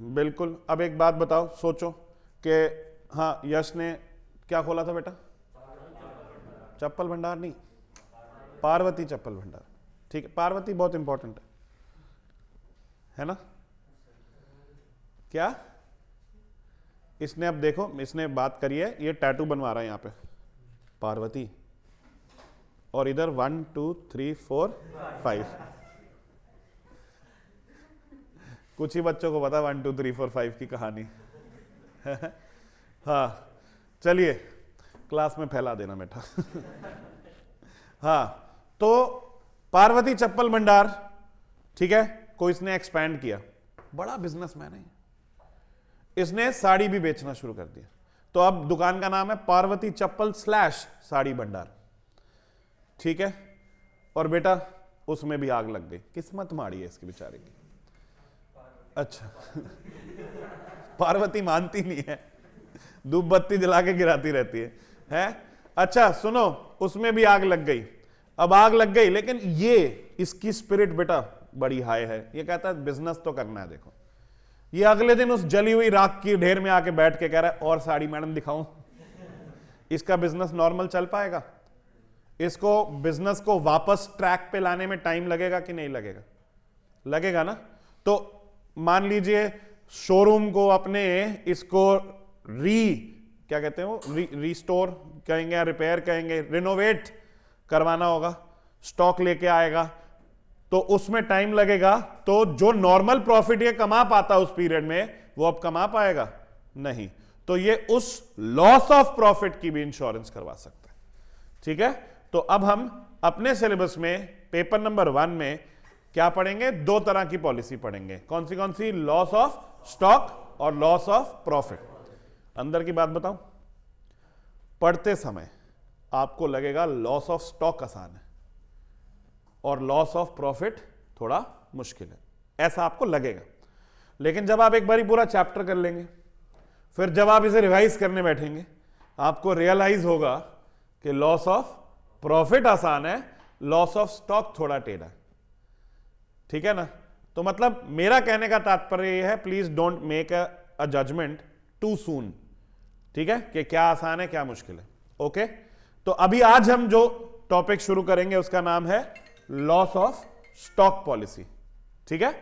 बिल्कुल। अब एक बात बताओ, सोचो कि हाँ, यश ने क्या खोला था बेटा? चप्पल भंडार नहीं, पार्वती चप्पल भंडार। ठीक है, पार्वती बहुत इंपॉर्टेंट है ना? क्या इसने, अब देखो, इसने बात करी है, ये टैटू बनवा रहा है यहां पे पार्वती, और इधर 1 2 3 4 5। कुछ ही बच्चों को पता 1 2 3 4 5 की कहानी। हाँ, चलिए क्लास में फैला देना बेटा। हाँ, तो पार्वती चप्पल भंडार, ठीक है, को इसने एक्सपैंड किया, बड़ा बिजनेसमैन है, इसने साड़ी भी बेचना शुरू कर दिया। तो अब दुकान का नाम है पार्वती चप्पल / साड़ी भंडार, ठीक है। और बेटा उसमें भी आग लग गई, किस्मत माड़ी है इसकी बेचारे की। अच्छा, पार्वती मानती नहीं है, धूप बत्ती जला के गिराती रहती है? अच्छा सुनो, उसमें भी आग लग गई। अब आग लग गई, लेकिन ये इसकी स्पिरिट बेटा बड़ी हाई है, ये कहता है बिजनेस तो करना है। देखो, ये अगले दिन उस जली हुई राख की ढेर में आके बैठ के कह रहा है और साड़ी मैडम दिखाऊं। इसका बिजनेस नॉर्मल चल पाएगा? इसको बिजनेस को वापस ट्रैक पे लाने में टाइम लगेगा कि नहीं लगेगा? लगेगा ना। तो मान लीजिए शोरूम को अपने इसको क्या कहते हैं वो, रीस्टोर कहेंगे या रिपेयर कहेंगे, रिनोवेट करवाना होगा, स्टॉक लेके आएगा, तो उसमें टाइम लगेगा। तो जो नॉर्मल प्रॉफिट ये कमा पाता उस पीरियड में, वो अब कमा पाएगा नहीं। तो ये उस लॉस ऑफ प्रॉफिट की भी इंश्योरेंस करवा सकता है, ठीक है। तो अब हम अपने सिलेबस में पेपर नंबर 1 में क्या पढ़ेंगे? 2 तरह की पॉलिसी पढ़ेंगे। कौन सी? लॉस ऑफ स्टॉक और लॉस ऑफ प्रॉफिट। अंदर की बात बताऊं, पढ़ते समय आपको लगेगा लॉस ऑफ स्टॉक आसान है और लॉस ऑफ प्रॉफिट थोड़ा मुश्किल है, ऐसा आपको लगेगा। लेकिन जब आप एक बारी पूरा चैप्टर कर लेंगे, फिर जब आप इसे रिवाइज करने बैठेंगे, आपको रियलाइज होगा कि लॉस ऑफ प्रॉफिट आसान है, लॉस ऑफ स्टॉक थोड़ा टेढ़ा है, ठीक है ना। तो मतलब मेरा कहने का तात्पर्य यह है, please don't make a judgement too soon, ठीक है, कि क्या आसान है क्या मुश्किल है। ओके, तो अभी आज हम जो टॉपिक शुरू करेंगे उसका नाम है लॉस ऑफ स्टॉक पॉलिसी, ठीक है।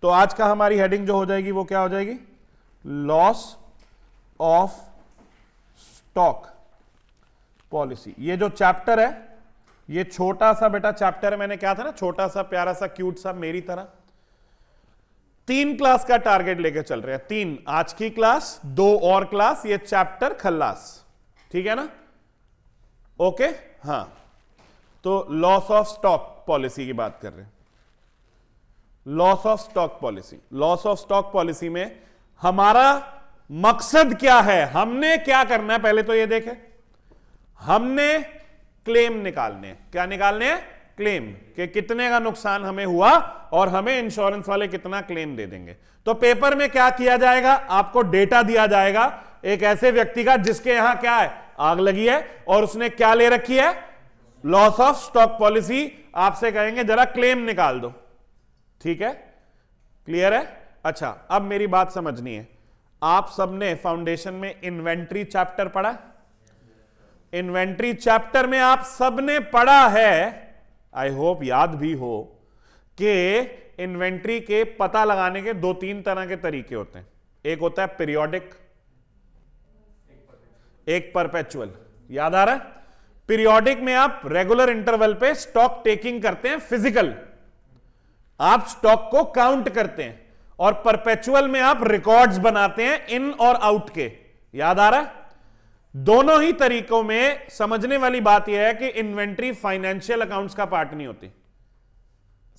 तो आज का हमारी हेडिंग जो हो जाएगी वो क्या हो जाएगी? Loss of stock policy. ये जो चैप्टर है, ये छोटा सा बेटा चैप्टर है, मैंने कहा था ना, छोटा सा प्यारा सा क्यूट सा, मेरी तरह। 3 क्लास का टारगेट लेके चल रहे हैं, 3 आज की क्लास, 2 और क्लास, ये चैप्टर खल्लास, ठीक है ना। ओके, हाँ, तो लॉस ऑफ स्टॉक पॉलिसी की बात कर रहे हैं। Loss of stock policy, loss of stock policy में हमारा मकसद क्या है, हमने क्या करना है, पहले तो ये देखें। हमने क्लेम निकालने हैं। क्या निकालने हैं? क्लेम, कि कितने का नुकसान हमें हुआ और हमें इंश्योरेंस वाले कितना क्लेम दे देंगे। तो पेपर में क्या किया जाएगा? आपको डेटा दिया जाएगा एक ऐसे व्यक्ति का जिसके यहां क्या है, आग लगी है, और उसने क्या ले रखी है? Loss of stock policy. आपसे कहेंगे जरा क्लेम निकाल दो, ठीक है, क्लियर है। अच्छा, अब मेरी बात समझनी है। आप सबने फाउंडेशन में इन्वेंट्री चैप्टर पढ़ा? इन्वेंट्री चैप्टर में आप सबने पढ़ा है, आई होप याद भी हो, कि इन्वेंट्री के पता लगाने के 2-3 तरह के तरीके होते हैं। एक होता है पीरियोडिक, एक परपेचुअल। याद आ रहा है? पीरियोडिक में आप रेगुलर इंटरवल पे स्टॉक टेकिंग करते हैं, फिजिकल, आप स्टॉक को काउंट करते हैं। और परपेचुअल में आप रिकॉर्ड्स बनाते हैं इन और आउट के। याद आ रहा है? दोनों ही तरीकों में समझने वाली बात यह है कि इन्वेंट्री फाइनेंशियल अकाउंट्स का पार्ट नहीं होती।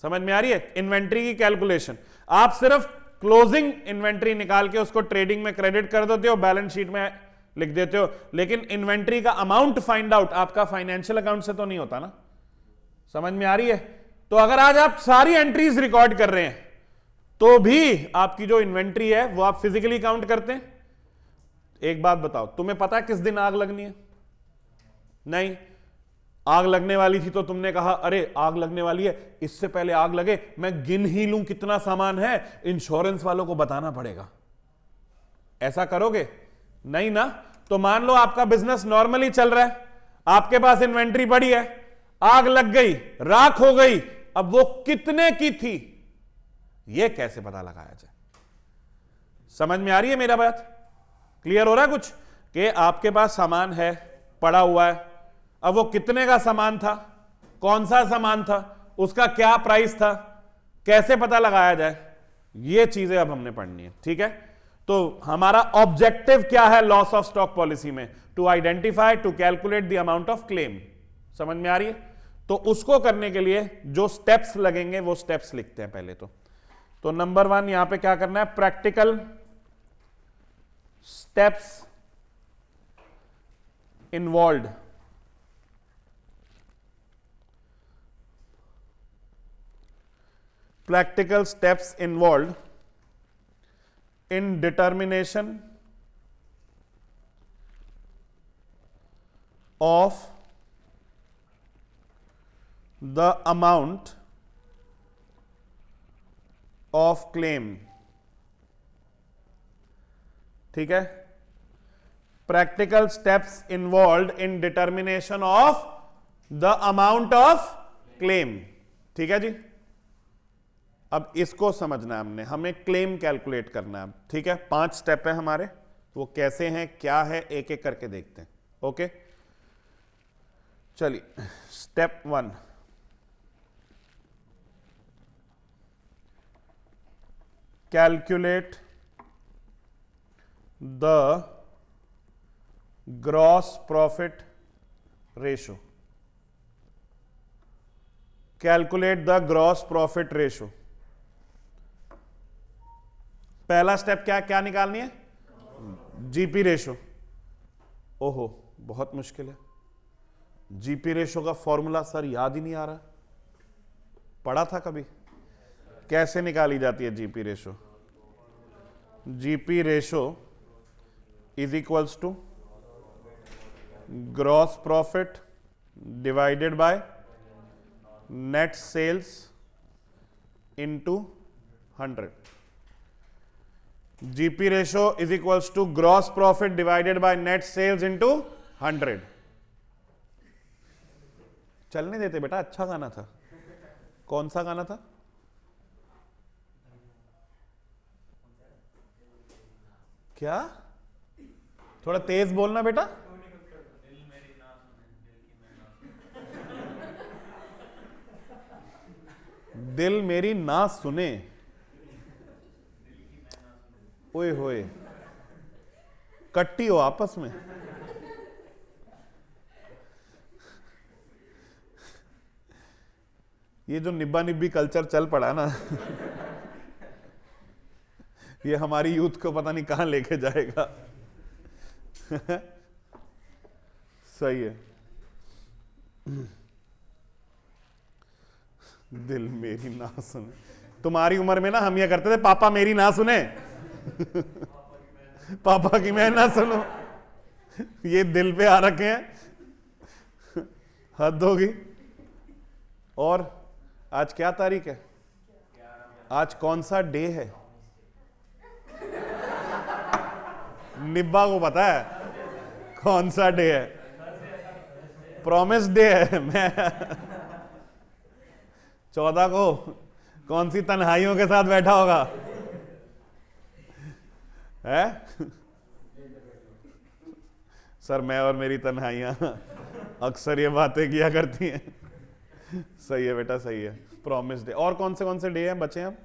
समझ में आ रही है? इन्वेंट्री की कैलकुलेशन आप सिर्फ क्लोजिंग इन्वेंट्री निकाल के उसको ट्रेडिंग में क्रेडिट कर देते हो, बैलेंस शीट में लिख देते हो, लेकिन इन्वेंट्री का अमाउंट फाइंड आउट आपका फाइनेंशियल अकाउंट से तो नहीं होता ना। समझ में आ रही है? तो अगर आज आप सारी एंट्रीज रिकॉर्ड कर रहे हैं तो भी आपकी जो इन्वेंट्री है वो आप फिजिकली काउंट करते हैं। एक बात बताओ, तुम्हें पता है किस दिन आग लगनी है? नहीं, आग लगने वाली थी तो तुमने कहा अरे आग लगने वाली है, इससे पहले आग लगे मैं गिन ही लूं कितना सामान है, इंश्योरेंस वालों को बताना पड़ेगा। ऐसा करोगे? नहीं ना। तो मान लो आपका बिजनेस नॉर्मली चल रहा है, आपके पास इन्वेंट्री पड़ी है, आग लग गई, राख हो गई, अब वो कितने की थी ये कैसे पता लगाया जाए? समझ में आ रही है मेरा बात? क्लियर हो रहा है कुछ? कि आपके पास सामान है, पड़ा हुआ है, अब वो कितने का सामान था, कौन सा सामान था, उसका क्या प्राइस था, कैसे पता लगाया जाए, ये चीजें अब हमने पढ़नी है। ठीक है, तो हमारा ऑब्जेक्टिव क्या है लॉस ऑफ स्टॉक पॉलिसी में? To identify, to calculate the amount of claim. समझ में आ रही है? तो उसको करने के लिए जो स्टेप्स लगेंगे वो स्टेप्स लिखते हैं पहले तो नंबर 1 यहां पे क्या करना है? Practical steps involve practical steps involved in determination of the amount of claim। ठीक है, practical steps involved in determination of the amount of claim। ठीक है जी, अब इसको समझना है हमने, हमें क्लेम कैलकुलेट करना है। ठीक है, 5 स्टेप है हमारे, वो कैसे हैं, क्या है, एक एक करके देखते हैं। ओके, चलिए step 1, calculate the gross profit ratio. Calculate the gross profit ratio. पहला स्टेप क्या क्या निकालनी है? GP ratio. ओहो बहुत मुश्किल है, जीपी रेशो का फॉर्मूला सर याद ही नहीं आ रहा, पढ़ा था कभी? कैसे निकाली जाती है GP ratio? GP ratio is equals to gross profit divided by net sales into 100। GP ratio is equals to gross profit divided by net sales into 100। चलने देते बेटा, अच्छा गाना था। कौन सा गाना था? क्या? थोड़ा तेज बोलना बेटा। दिल मेरी ना सुने, ओए होए, कट्टी हो आपस में। ये जो निब्बा निब्बी कल्चर चल पड़ा ना ये हमारी यूथ को पता नहीं कहां लेके जाएगा सही है। दिल मेरी ना सुने, तुम्हारी उम्र में ना हम ये करते थे, पापा मेरी ना सुने पापा की मैं ना सुनो, ये दिल पे आ रखे हैं, हद होगी। और आज क्या तारीख है? आज कौन सा डे है? निब्बा को पता है कौन सा डे है? प्रॉमिस डे है। मैं 14 को कौन सी तन्हाइयों के साथ बैठा होगा है? सर मैं और मेरी तन्हाइयां अक्सर ये बातें किया करती हैं। सही है बेटा, सही है। Promise day. और कौन से डे हैं बचे? हम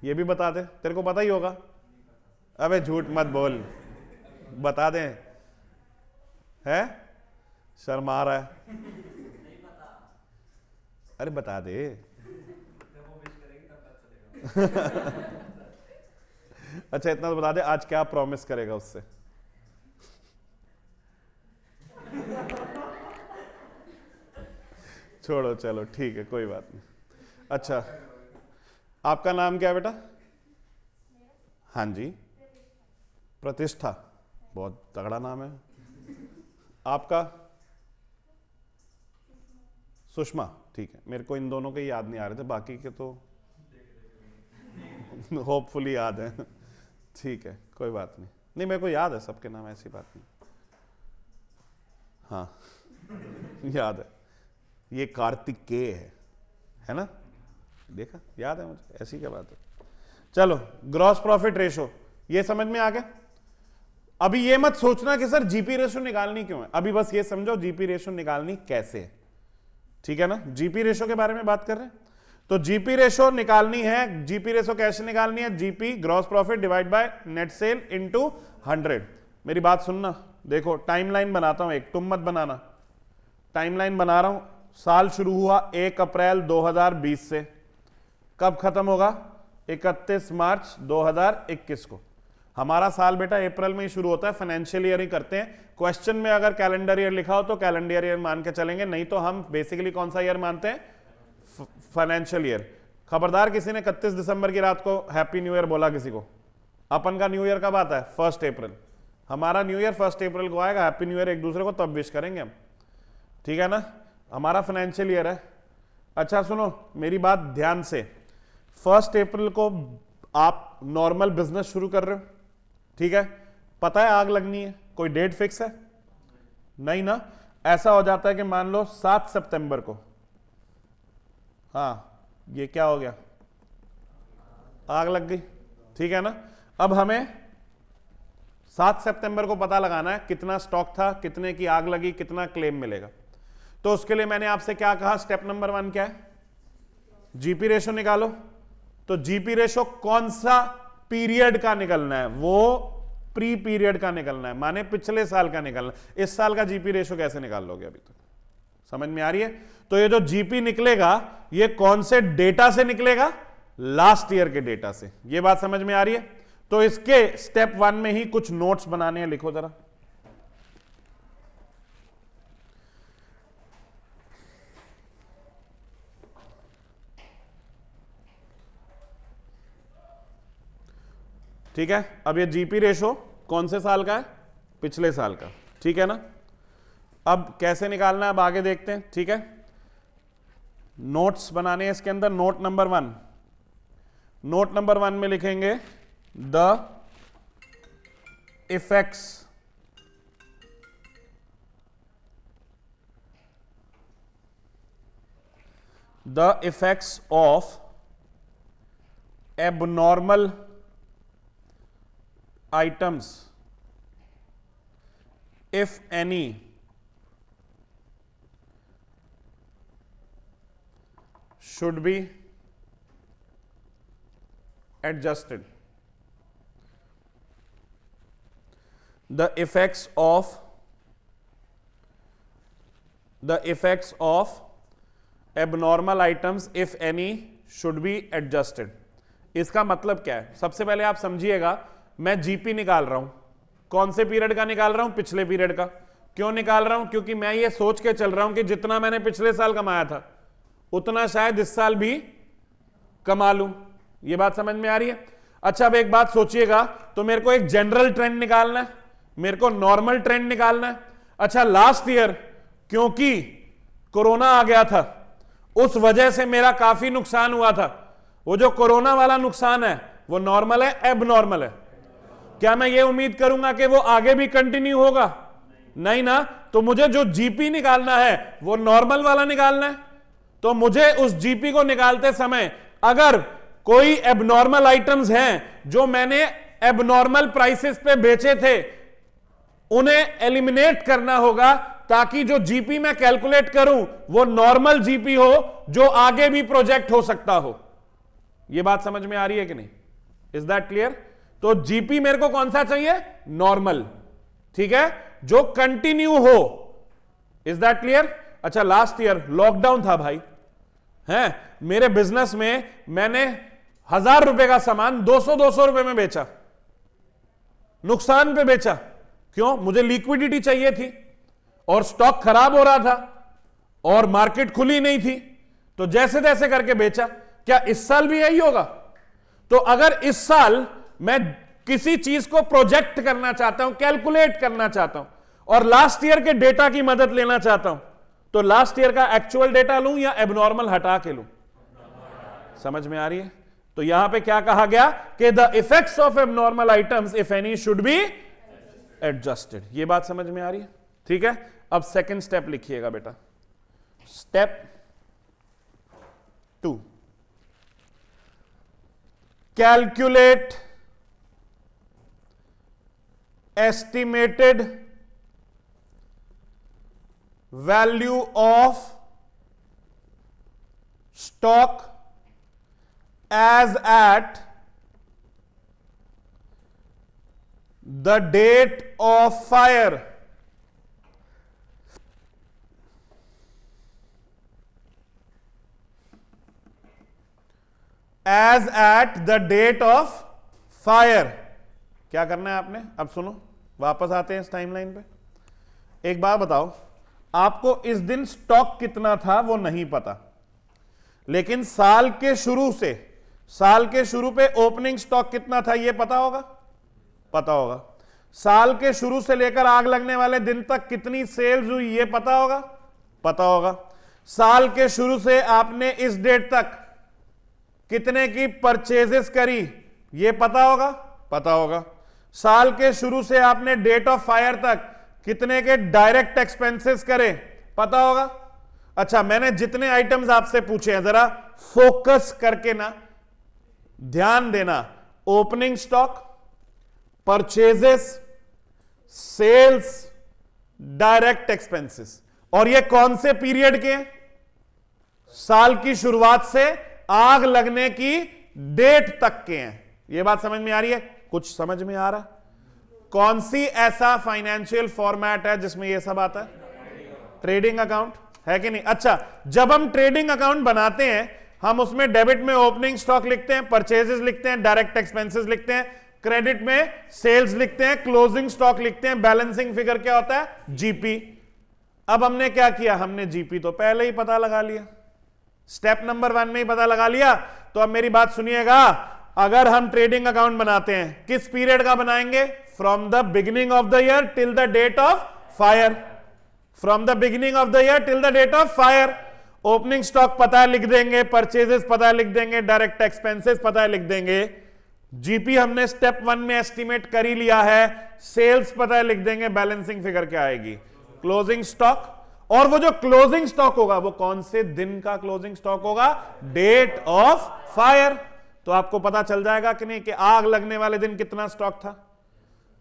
ये भी बता दे, तेरे को पता ही होगा। अबे झूठ मत बोल, बता दे। है शर्मा रहा है? अरे बता दे अच्छा इतना तो बता दे, आज क्या प्रॉमिस करेगा उससे? छोड़ो, चलो ठीक है, कोई बात नहीं। अच्छा आपका नाम क्या है बेटा? हाँ जी, प्रतिष्ठा, बहुत तगड़ा नाम है आपका। सुषमा, ठीक है, मेरे को इन दोनों के याद नहीं आ रहे थे, बाकी के तो होपफुली याद है। ठीक है, कोई बात नहीं, नहीं मेरे को याद है सबके नाम, ऐसी बात नहीं। हाँ याद है, ये कार्तिकेय है ना, देखा, याद है मुझे, ऐसी क्या बात है। चलो, ग्रॉस प्रॉफिट रेशो, ये समझ में आ गया। अभी ये मत सोचना कि सर जीपी रेशो निकालनी क्यों है, अभी बस ये समझो जीपी रेशो निकालनी कैसे है, ठीक है ना। जीपी रेशो के बारे में बात कर रहे हैं, तो जीपी रेशो निकालनी है। जीपी रेशो कैसे निकालनी है? GP gross profit divide by net cell into 100। मेरी बात सुनना, देखो टाइमलाइन बनाता हूं एक, तुम मत बनाना, टाइमलाइन बना रहा हूं। साल शुरू हुआ 1 अप्रैल 2020 से, कब खत्म होगा? 31 मार्च 2021 को। हमारा साल बेटा अप्रैल में ही शुरू होता है, फाइनेंशियल ईयर ही करते हैं। क्वेश्चन में अगर कैलेंडर ईयर लिखा हो तो कैलेंडर ईयर मान के चलेंगे, नहीं तो हम बेसिकली कौन सा ईयर मानते हैं? Financial year. खबरदार किसी ने 31 दिसंबर की रात को हैप्पी न्यू ईयर बोला किसी को। अपन का न्यू ईयर कब आता है? 1 अप्रैल। हमारा न्यू ईयर 1 अप्रैल को आएगा, हैप्पी न्यू ईयर एक दूसरे को तब विश करेंगे हम, ठीक है ना। हमारा फाइनेंशियल ईयर है। अच्छा सुनो मेरी बात ध्यान से, 1 अप्रैल को आप नॉर्मल बिजनेस शुरू कर रहे हो, ठीक है, पता है आग लगनी है, कोई डेट फिक्स है? नहीं ना। ऐसा हो जाता है कि मान लो 7 सितंबर को, हाँ ये क्या हो गया, आग लग गई, ठीक है ना। अब हमें 7 सितंबर को पता लगाना है कितना स्टॉक था, कितने की आग लगी, कितना क्लेम मिलेगा। तो उसके लिए मैंने आपसे क्या कहा, स्टेप नंबर 1 क्या है? जीपी रेशो निकालो। तो जीपी रेशो कौन सा पीरियड का निकलना है? वो प्री पीरियड का निकलना है, माने पिछले साल का निकलना है। इस साल का जीपी रेशो कैसे निकाल लोगे अभी तक? समझ में आ रही है? तो ये जो जीपी निकलेगा ये कौन से डेटा से निकलेगा? लास्ट ईयर के डेटा से। ये बात समझ में आ रही है? तो इसके स्टेप 1 में ही कुछ नोट्स बनाने हैं, लिखो जरा। ठीक है, अब ये जीपी रेशो कौन से साल का है? पिछले साल का, ठीक है ना। अब कैसे निकालना है अब आगे देखते हैं, ठीक है। नोट्स बनाने हैं इसके अंदर। नोट नंबर 1, नोट नंबर 1 में लिखेंगे the effects of abnormal items if any should be adjusted. The effects of abnormal items if any should be adjusted. इसका मतलब क्या है? सबसे पहले आप समझिएगा, मैं जीपी निकाल रहा हूं, कौन से पीरियड का निकाल रहा हूं? पिछले पीरियड का। क्यों निकाल रहा हूं? क्योंकि मैं ये सोच के चल रहा हूं कि जितना मैंने पिछले साल कमाया था उतना शायद इस साल भी कमा लूं। ये बात समझ में आ रही है? अच्छा अब एक बात सोचिएगा, तो मेरे को एक जनरल ट्रेंड निकालना है, मेरे को नॉर्मल ट्रेंड निकालना है। अच्छा लास्ट ईयर क्योंकि कोरोना आ गया था, उस वजह से मेरा काफी नुकसान हुआ था। वो जो कोरोना वाला नुकसान है वो नॉर्मल है, एबनॉर्मल है? क्या मैं ये उम्मीद करूंगा कि वो आगे भी कंटिन्यू होगा? नहीं ना। तो मुझे जो जीपी निकालना है वो नॉर्मल वाला निकालना है। तो मुझे उस जीपी को निकालते समय अगर कोई एबनॉर्मल आइटम्स हैं जो मैंने एबनॉर्मल प्राइसेस पे बेचे थे, उन्हें एलिमिनेट करना होगा ताकि जो जीपी मैं कैलकुलेट करूं वो नॉर्मल जीपी हो जो आगे भी प्रोजेक्ट हो सकता हो। यह बात समझ में आ रही है कि नहीं? Is that clear? तो जीपी मेरे को कौन सा चाहिए? नॉर्मल, ठीक है, जो कंटिन्यू हो। Is that clear? अच्छा लास्ट ईयर लॉकडाउन था भाई, हैं, मेरे बिजनेस में मैंने 1000 रुपए का सामान 200 रुपए में बेचा, नुकसान पे बेचा। क्यों? मुझे लिक्विडिटी चाहिए थी और स्टॉक खराब हो रहा था और मार्केट खुली नहीं थी, तो जैसे तैसे करके बेचा। क्या इस साल भी यही होगा? तो अगर इस साल मैं किसी चीज को प्रोजेक्ट करना चाहता हूं, कैलकुलेट करना चाहता हूं और लास्ट ईयर के डेटा की मदद लेना चाहता हूं, तो लास्ट ईयर का एक्चुअल डेटा लूं या एबनॉर्मल हटा के लूं? समझ में आ रही है? तो यहां पे क्या कहा गया कि the effects of abnormal items if any should be adjusted. ये बात समझ में आ रही है? ठीक है, अब सेकंड स्टेप लिखिएगा बेटा। Step 2, calculate estimated value of stock as at the date of fire as at the date of fire. क्या करना है आपने? अब सुनो, वापस आते हैं इस टाइमलाइन पे। एक बात बताओ, आपको इस दिन स्टॉक कितना था वो नहीं पता, लेकिन साल के शुरू पे ओपनिंग स्टॉक कितना था ये पता होगा? पता होगा। साल के शुरू से लेकर आग लगने वाले दिन तक कितनी सेल्स हुई ये पता होगा? पता होगा। साल के शुरू से आपने इस डेट तक कितने की परचेजेस करी ये पता होगा? पता होगा। साल के शुरू से आपने डेट ऑफ फायर तक कितने के डायरेक्ट एक्सपेंसेस करे पता होगा। अच्छा, मैंने जितने आइटम्स आपसे पूछे हैं जरा फोकस करके ना ध्यान देना। Opening stock, purchases, sales, direct expenses, और ये कौन से पीरियड के हैं? साल की शुरुआत से आग लगने की डेट तक के हैं। यह बात समझ में आ रही है? कुछ समझ में आ रहा है? कौन सी ऐसा फाइनेंशियल फॉर्मेट है जिसमें यह सब आता है? ट्रेडिंग अकाउंट, है कि नहीं? अच्छा, जब हम ट्रेडिंग अकाउंट बनाते हैं हम उसमें डेबिट में ओपनिंग स्टॉक लिखते हैं, परचेजेस लिखते हैं, डायरेक्ट एक्सपेंसेस लिखते हैं, क्रेडिट में सेल्स लिखते हैं, क्लोजिंग स्टॉक लिखते हैं, बैलेंसिंग फिगर क्या होता है? जीपी। अब हमने क्या किया? हमने जीपी तो पहले ही पता लगा लिया, स्टेप नंबर 1 में ही पता लगा लिया। तो अब मेरी बात सुनिएगा, अगर हम ट्रेडिंग अकाउंट बनाते हैं किस पीरियड का बनाएंगे? From the beginning of the year till the date of fire. From the beginning of the year till the date of fire. Opening stock पता है लिख देंगे, परचेजेस पता है लिख देंगे, डायरेक्ट एक्सपेंसेस पता है लिख देंगे, जीपी हमने स्टेप 1 में एस्टिमेट कर ही लिया है, सेल्स पता है लिख देंगे, बैलेंसिंग फिगर क्या आएगी? Closing stock. और वो जो क्लोजिंग स्टॉक होगा वो कौन से दिन का क्लोजिंग स्टॉक होगा? Date of fire. तो आपको पता चल जाएगा कि नहीं कि आग लगने वाले दिन कितना स्टॉक था।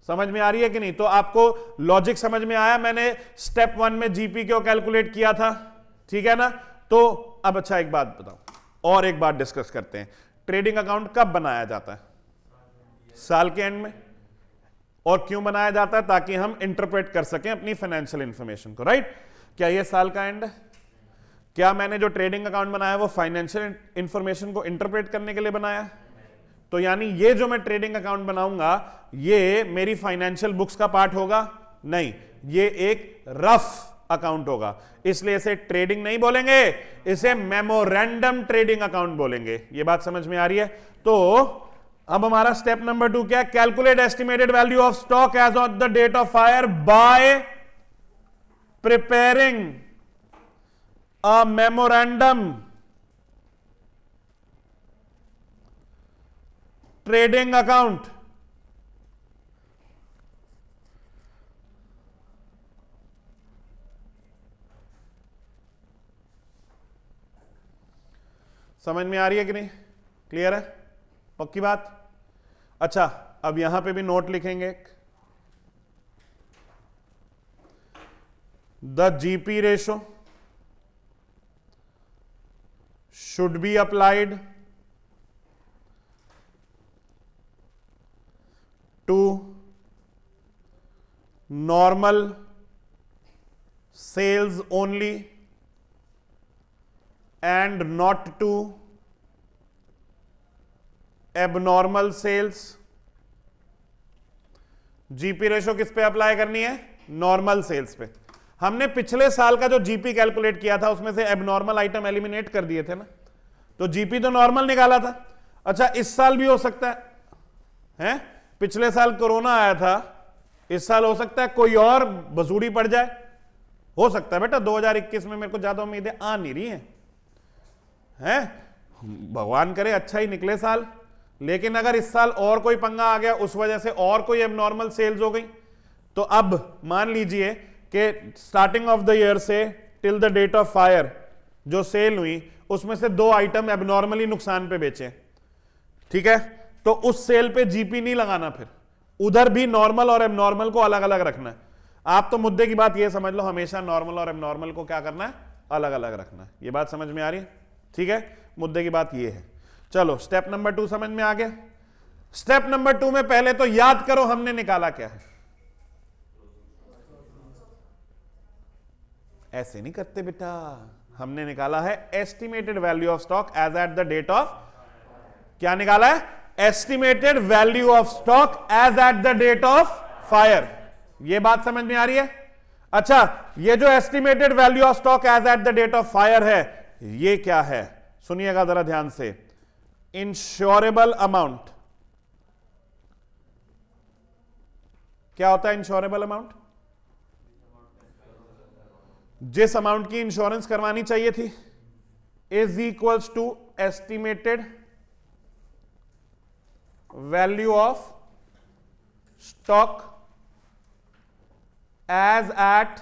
समझ में आ रही है कि नहीं? तो आपको लॉजिक समझ में आया? मैंने स्टेप 1 में जीपी क्यों कैलकुलेट किया था, ठीक है ना? तो अब अच्छा एक बात बताओ, और एक बात डिस्कस करते हैं। ट्रेडिंग अकाउंट कब बनाया जाता है? साल के एंड में। और क्यों बनाया जाता है? ताकि हम इंटरप्रेट कर सकें अपनी फाइनेंशियल इंफॉर्मेशन को, राइट? क्या ये साल का एंड है? क्या मैंने जो ट्रेडिंग अकाउंट बनाया वो फाइनेंशियल इंफॉर्मेशन को इंटरप्रेट करने के लिए बनाया? तो यानी ये जो मैं ट्रेडिंग अकाउंट बनाऊंगा ये मेरी फाइनेंशियल बुक्स का पार्ट होगा? नहीं, ये एक रफ अकाउंट होगा, इसलिए इसे ट्रेडिंग नहीं बोलेंगे, इसे मेमोरेंडम ट्रेडिंग अकाउंट बोलेंगे। ये बात समझ में आ रही है? तो अब हमारा स्टेप नंबर 2 क्या है? Calculate estimated value of stock as on the date of fire by preparing a memorandum trading account समझ में आ रही है कि नहीं? क्लियर है? पक्की बात? अच्छा, अब यहां पे भी नोट लिखेंगे। The GP ratio should be applied to normal sales only and not to abnormal sales। GP ratio किस पे अप्लाई करनी है? नॉर्मल सेल्स पे। हमने पिछले साल का जो जीपी कैलकुलेट किया था उसमें से एबनॉर्मल आइटम एलिमिनेट कर दिए थे ना, तो जीपी तो नॉर्मल निकाला था। अच्छा, इस साल भी हो सकता है? पिछले साल कोरोना आया था, इस साल हो सकता है कोई और बसूड़ी पड़ जाए, हो सकता है बेटा 2021 में, मेरे को ज्यादा उम्मीदें आ नहीं रही हैं, भगवान करे अच्छा ही निकले साल, लेकिन अगर इस साल और कोई पंगा आ गया, उस वजह से और कोई एबनॉर्मल सेल्स हो गई, तो अब मान लीजिए कि स्टार्टिंग ऑफ द ईयर से till the date of fire जो सेल हुई, उसमें से 2 आइटम एबनॉर्मली नुकसान पे बेचे, ठीक है, तो उस सेल पे जीपी नहीं लगाना, फिर उधर भी नॉर्मल और एबनॉर्मल को अलग अलग रखना है। आप तो मुद्दे की बात ये समझ लो, हमेशा नॉर्मल और एबनॉर्मल को क्या करना है, अलग अलग रखना है। ये बात समझ में आ रही है? ठीक है, मुद्दे की बात ये है। चलो स्टेप नंबर 2 समझ में आ गया। स्टेप नंबर 2 में पहले तो याद करो हमने निकाला क्या है। ऐसे नहीं करते बेटा, हमने निकाला है estimated value of stock as at the date of, क्या निकाला है, estimated value of stock as at the date of fire. ये बात समझ में आ रही है? अच्छा, ये जो estimated value of stock as at the date of fire है, ये क्या है, सुनिएगा जरा ध्यान से। Insurable amount. क्या होता है इंश्योरेबल अमाउंट? जिस अमाउंट की इंश्योरेंस करवानी चाहिए थी, is equals to estimated value of stock as at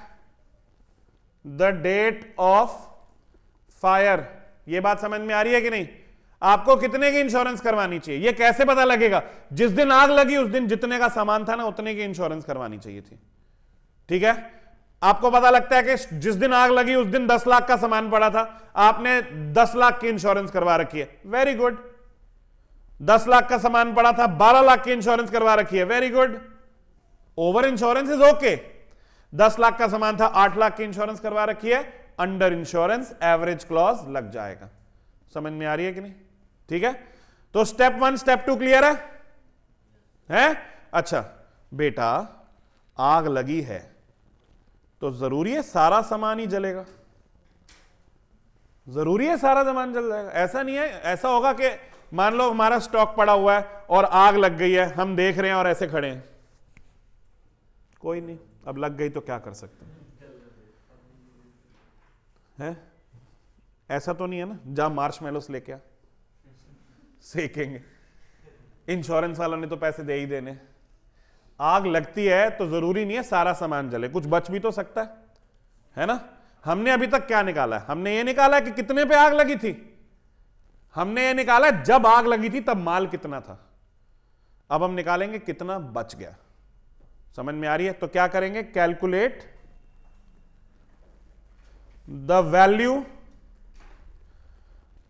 the date of fire. यह बात समझ में आ रही है कि नहीं? आपको कितने की इंश्योरेंस करवानी चाहिए, यह कैसे पता लगेगा? जिस दिन आग लगी उस दिन जितने का सामान था ना, उतने की इंश्योरेंस करवानी चाहिए थी, ठीक है। आपको पता लगता है कि जिस दिन आग लगी उस दिन 10 लाख का सामान पड़ा था, आपने 10 लाख की इंश्योरेंस करवा रखी है, वेरी गुड। 10 लाख का सामान पड़ा था, 12 लाख की इंश्योरेंस करवा रखी है, very good. Over insurance is okay. 10 lakh का सामान था, 8 लाख की इंश्योरेंस करवा रखी है, अंडर इंश्योरेंस एवरेज क्लॉज लग जाएगा। समझ में आ रही है कि नहीं? ठीक है, तो स्टेप 1 स्टेप 2 क्लियर है? अच्छा बेटा, आग लगी है तो जरूरी है सारा सामान ही जलेगा? जरूरी है सारा सामान जल जाएगा? ऐसा नहीं है। ऐसा होगा कि मान लो हमारा स्टॉक पड़ा हुआ है और आग लग गई है, हम देख रहे हैं और ऐसे खड़े हैं, कोई नहीं, अब लग गई तो क्या कर सकते हैं? ऐसा तो नहीं है ना, जा मार्शमैलोस लेके आ, सेकेंगे। इंश्योरेंस वालों ने तो पैसे दे ही देने। आग लगती है तो जरूरी नहीं है सारा सामान जले, कुछ बच भी तो सकता है ना? हमने अभी तक क्या निकाला है? हमने ये निकाला है कि कितने पे आग लगी थी, हमने ये निकाला है जब आग लगी थी तब माल कितना था। अब हम निकालेंगे कितना बच गया। समझ में आ रही है? तो क्या करेंगे, calculate the value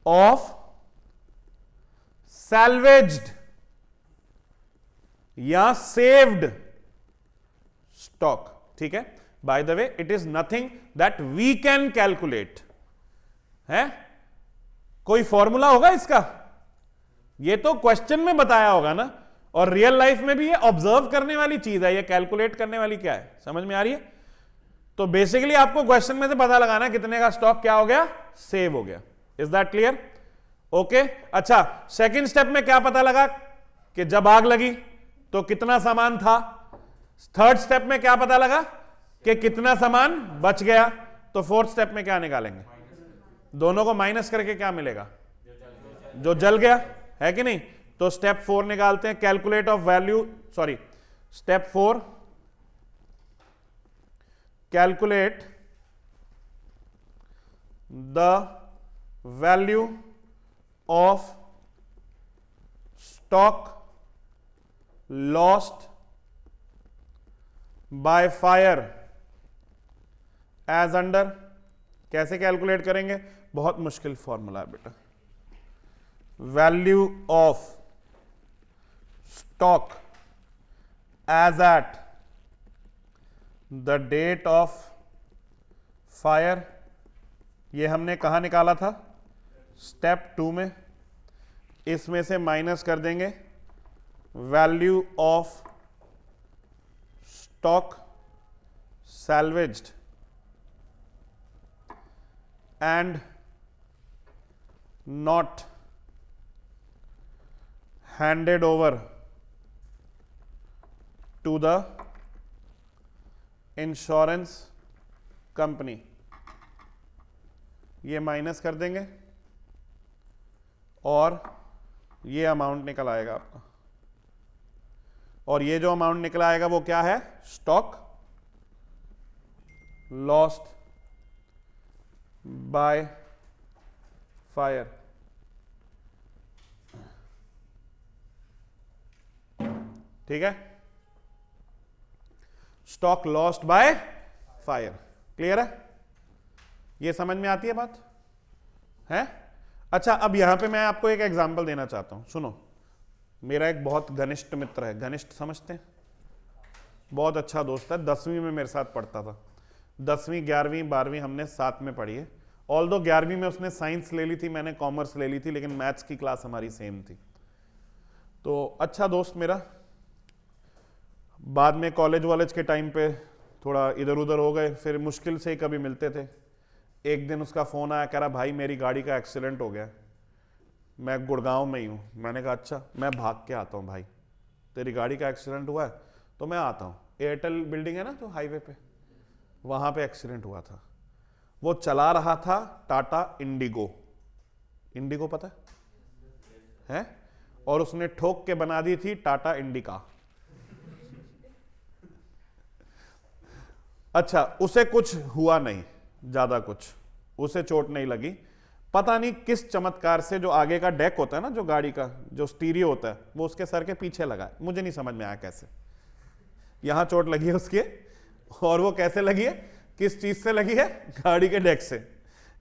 of salvaged या सेव्ड स्टॉक। ठीक है, by the way it is nothing that we can calculate है। कोई फॉर्मूला होगा इसका? ये तो क्वेश्चन में बताया होगा ना, और रियल लाइफ में भी ये ऑब्जर्व करने वाली चीज है, ये कैलकुलेट करने वाली क्या है? समझ में आ रही है? तो बेसिकली आपको क्वेश्चन में से पता लगाना कितने का स्टॉक क्या हो गया, सेव हो गया। Is that clear? ओके। अच्छा, सेकंड स्टेप में क्या पता लगा कि जब आग लगी तो कितना सामान था। थर्ड स्टेप में क्या पता लगा कि कितना सामान बच गया। तो फोर्थ स्टेप में क्या निकालेंगे? दोनों को माइनस करके क्या मिलेगा? जो जल गया, है कि नहीं? तो स्टेप 4 निकालते हैं, calculate of value, sorry step 4, calculate the value of stock lost by fire as under. कैसे कैलकुलेट करेंगे? बहुत मुश्किल फॉर्मूला है बेटा। Value of stock as at the date of fire, ये हमने कहां निकाला था? स्टेप 2 में। इसमें से माइनस कर देंगे value of stock salvaged and not handed over to the insurance company, ये माइनस कर देंगे और ये अमाउंट निकल आएगा आपका, और ये जो अमाउंट निकल आएगा वो क्या है, स्टॉक लॉस्ट बाय फायर। ठीक है, stock lost by fire. Clear है, ये समझ में आती है बात है। अच्छा, अब यहां पे मैं आपको एक एग्जांपल देना चाहता हूं, सुनो। मेरा एक बहुत घनिष्ठ मित्र है, घनिष्ठ समझते हैं, बहुत अच्छा दोस्त है, 10वीं में मेरे साथ पढ़ता था, 10वीं 11वीं 12वीं हमने साथ में पढ़ी है। ऑल्दो 11वीं में उसने साइंस ले ली थी, मैंने कॉमर्स ले ली थी, लेकिन मैथ्स की क्लास हमारी सेम थी। तो अच्छा दोस्त मेरा, बाद में कॉलेज वॉलेज के टाइम पे थोड़ा इधर उधर हो गए, फिर मुश्किल से ही कभी मिलते थे। एक दिन उसका फ़ोन आया, कह रहा भाई मेरी गाड़ी का एक्सीडेंट हो गया, मैं गुड़गांव में ही हूँ। मैंने कहा अच्छा, मैं भाग के आता हूँ भाई, तेरी गाड़ी का एक्सीडेंट हुआ है तो मैं आता हूँ। एयरटेल बिल्डिंग है ना तो हाईवे पे, वहाँ पे एक्सीडेंट हुआ था। वो चला रहा था टाटा इंडिगो, इंडिगो पता है? और उसने ठोक के बना दी थी टाटा इंडिका। अच्छा, उसे कुछ हुआ नहीं, ज्यादा कुछ उसे चोट नहीं लगी। पता नहीं किस चमत्कार से जो आगे का डेक होता है ना, जो गाड़ी का जो स्टीरियो होता है, वो उसके सर के पीछे लगा है। मुझे नहीं समझ में आया कैसे यहां चोट लगी है उसके, और वो कैसे लगी है, किस चीज से लगी है, गाड़ी के डेक से,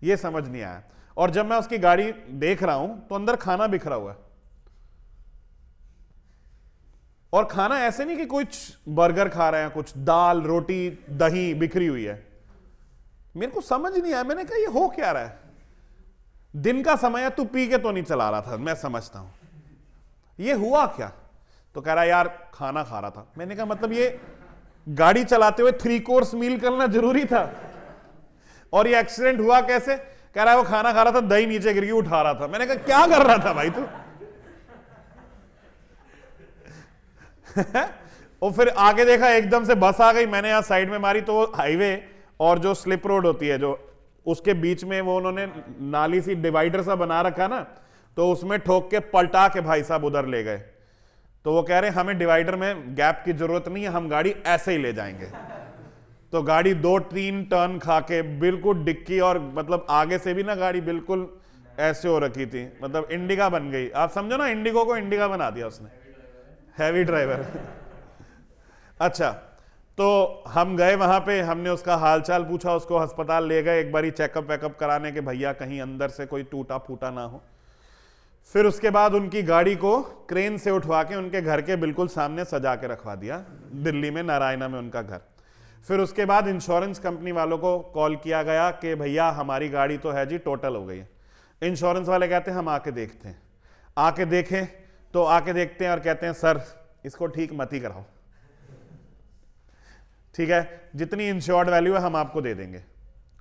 ये समझ नहीं आया। और जब मैं उसकी गाड़ी देख रहा हूं तो अंदर खाना बिखरा हुआ है, और खाना ऐसे नहीं कि कुछ बर्गर खा रहे हैं, कुछ दाल रोटी दही बिखरी हुई है। मेरे को समझ नहीं आया, मैंने कहा ये हो क्या रहा है। दिन का समय है, तू पी के तो नहीं चला रहा था, मैं समझता हूं, ये हुआ क्या। तो कह रहा यार खाना खा रहा था। मैंने कहा मतलब ये गाड़ी चलाते हुए 3 कोर्स मील करना जरूरी था, और ये एक्सीडेंट हुआ कैसे। कह रहा है वो खाना खा रहा था, दही नीचे गिर गई, उठा रहा था। मैंने कहा क्या कर रहा था भाई तू। और फिर आगे देखा एकदम से बस आ गई, मैंने यहां साइड में मारी तो हाईवे और जो स्लिप रोड होती है जो उसके बीच में वो उन्होंने नाली सी डिवाइडर सा बना रखा ना, तो उसमें ठोक के पलटा के भाई साहब उधर ले गए। तो वो कह रहे हमें डिवाइडर में गैप की जरूरत नहीं है, हम गाड़ी ऐसे ही ले जाएंगे। तो गाड़ी 2-3 टर्न खा के बिल्कुल डिक्की, और मतलब आगे से भी ना गाड़ी बिल्कुल ऐसे हो रखी थी, मतलब इंडिका बन गई। आप समझो ना, इंडिगो को इंडिका बना दिया उसने, हैवी ड्राइवर। अच्छा, तो हम गए वहां पे, हमने उसका हालचाल पूछा, उसको अस्पताल ले गए एक बारी चेकअप वेकअप कराने के, भैया कहीं अंदर से कोई टूटा फूटा ना हो। फिर उसके बाद उनकी गाड़ी को क्रेन से उठवा के उनके घर के बिल्कुल सामने सजा के रखवा दिया, दिल्ली में नारायणा में उनका घर। फिर उसके बाद इंश्योरेंस कंपनी वालों को कॉल किया गया कि भैया हमारी गाड़ी तो है जी टोटल हो गई है। इंश्योरेंस वाले कहते हैं हम आके देखते हैं। आके देखें तो आके देखते हैं और कहते हैं सर इसको ठीक मत ही कराओ, ठीक है, जितनी इंश्योर्ड वैल्यू है हम आपको दे देंगे।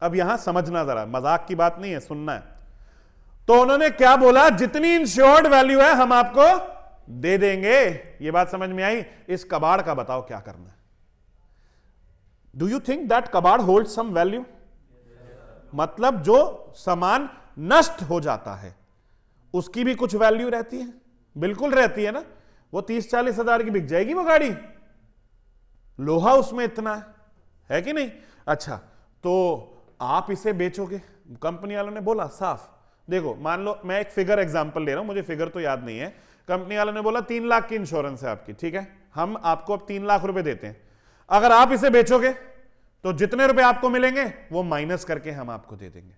अब यहां समझना जरा, मजाक की बात नहीं है, सुनना है। तो उन्होंने क्या बोला, जितनी इंश्योर्ड वैल्यू है हम आपको दे देंगे। ये बात समझ में आई। इस कबाड़ का बताओ क्या करना है। डू यू थिंक दैट कबाड़ होल्ड सम वैल्यू? मतलब जो सामान नष्ट हो जाता है उसकी भी कुछ वैल्यू रहती है, बिल्कुल रहती है ना। वो 30-40 हजार की बिक जाएगी वो गाड़ी, लोहा उसमें इतना है कि नहीं। अच्छा, तो आप इसे बेचोगे, कंपनी वालों ने बोला साफ, देखो मान लो मैं एक फिगर एग्जांपल ले रहा हूं, मुझे फिगर तो याद नहीं है। कंपनी वालों ने बोला 3 लाख की इंश्योरेंस है आपकी, ठीक है, हम आपको अब 3 लाख रुपए देते हैं। अगर आप इसे बेचोगे तो जितने रुपए आपको मिलेंगे वो माइनस करके हम आपको दे देंगे।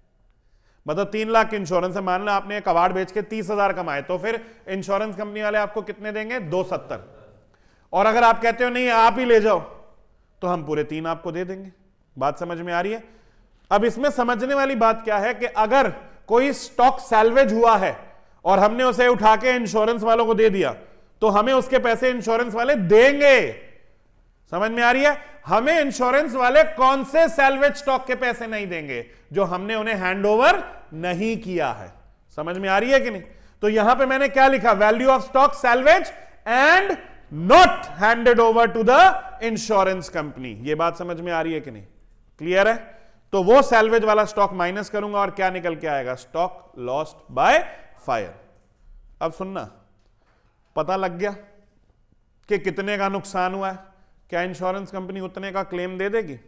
मतलब 3 लाख की इंश्योरेंस है, मान लो आपने कबाड़ बेच के 30,000 कमाए, तो फिर इंश्योरेंस कंपनी वाले आपको कितने देंगे, 270। और अगर आप कहते हो नहीं आप ही ले जाओ तो हम पूरे 3 आपको दे देंगे। बात समझ में आ रही है। अब इसमें समझने वाली बात क्या है कि अगर कोई स्टॉक सैल्वेज हुआ है और हमने उसे उठा के इंश्योरेंस वालों को दे दिया तो हमें उसके पैसे इंश्योरेंस वाले देंगे। समझ में आ रही है। हमें इंश्योरेंस वाले कौन से सैल्वेज स्टॉक के पैसे नहीं देंगे, जो हमने उन्हें हैंडओवर नहीं किया है। समझ में आ रही है कि नहीं। तो यहां पे मैंने क्या लिखा, value of stock salvage and not handed over to the insurance company. ये बात समझ में आ रही है कि नहीं, क्लियर है। तो वो सैल्वेज वाला स्टॉक माइनस करूंगा और क्या निकल के आएगा, स्टॉक लॉस्ट बाय फायर। अब सुनना, पता लग गया कि कितने का नुकसान हुआ है। क्या इंश्योरेंस कंपनी उतने का क्लेम दे देगी?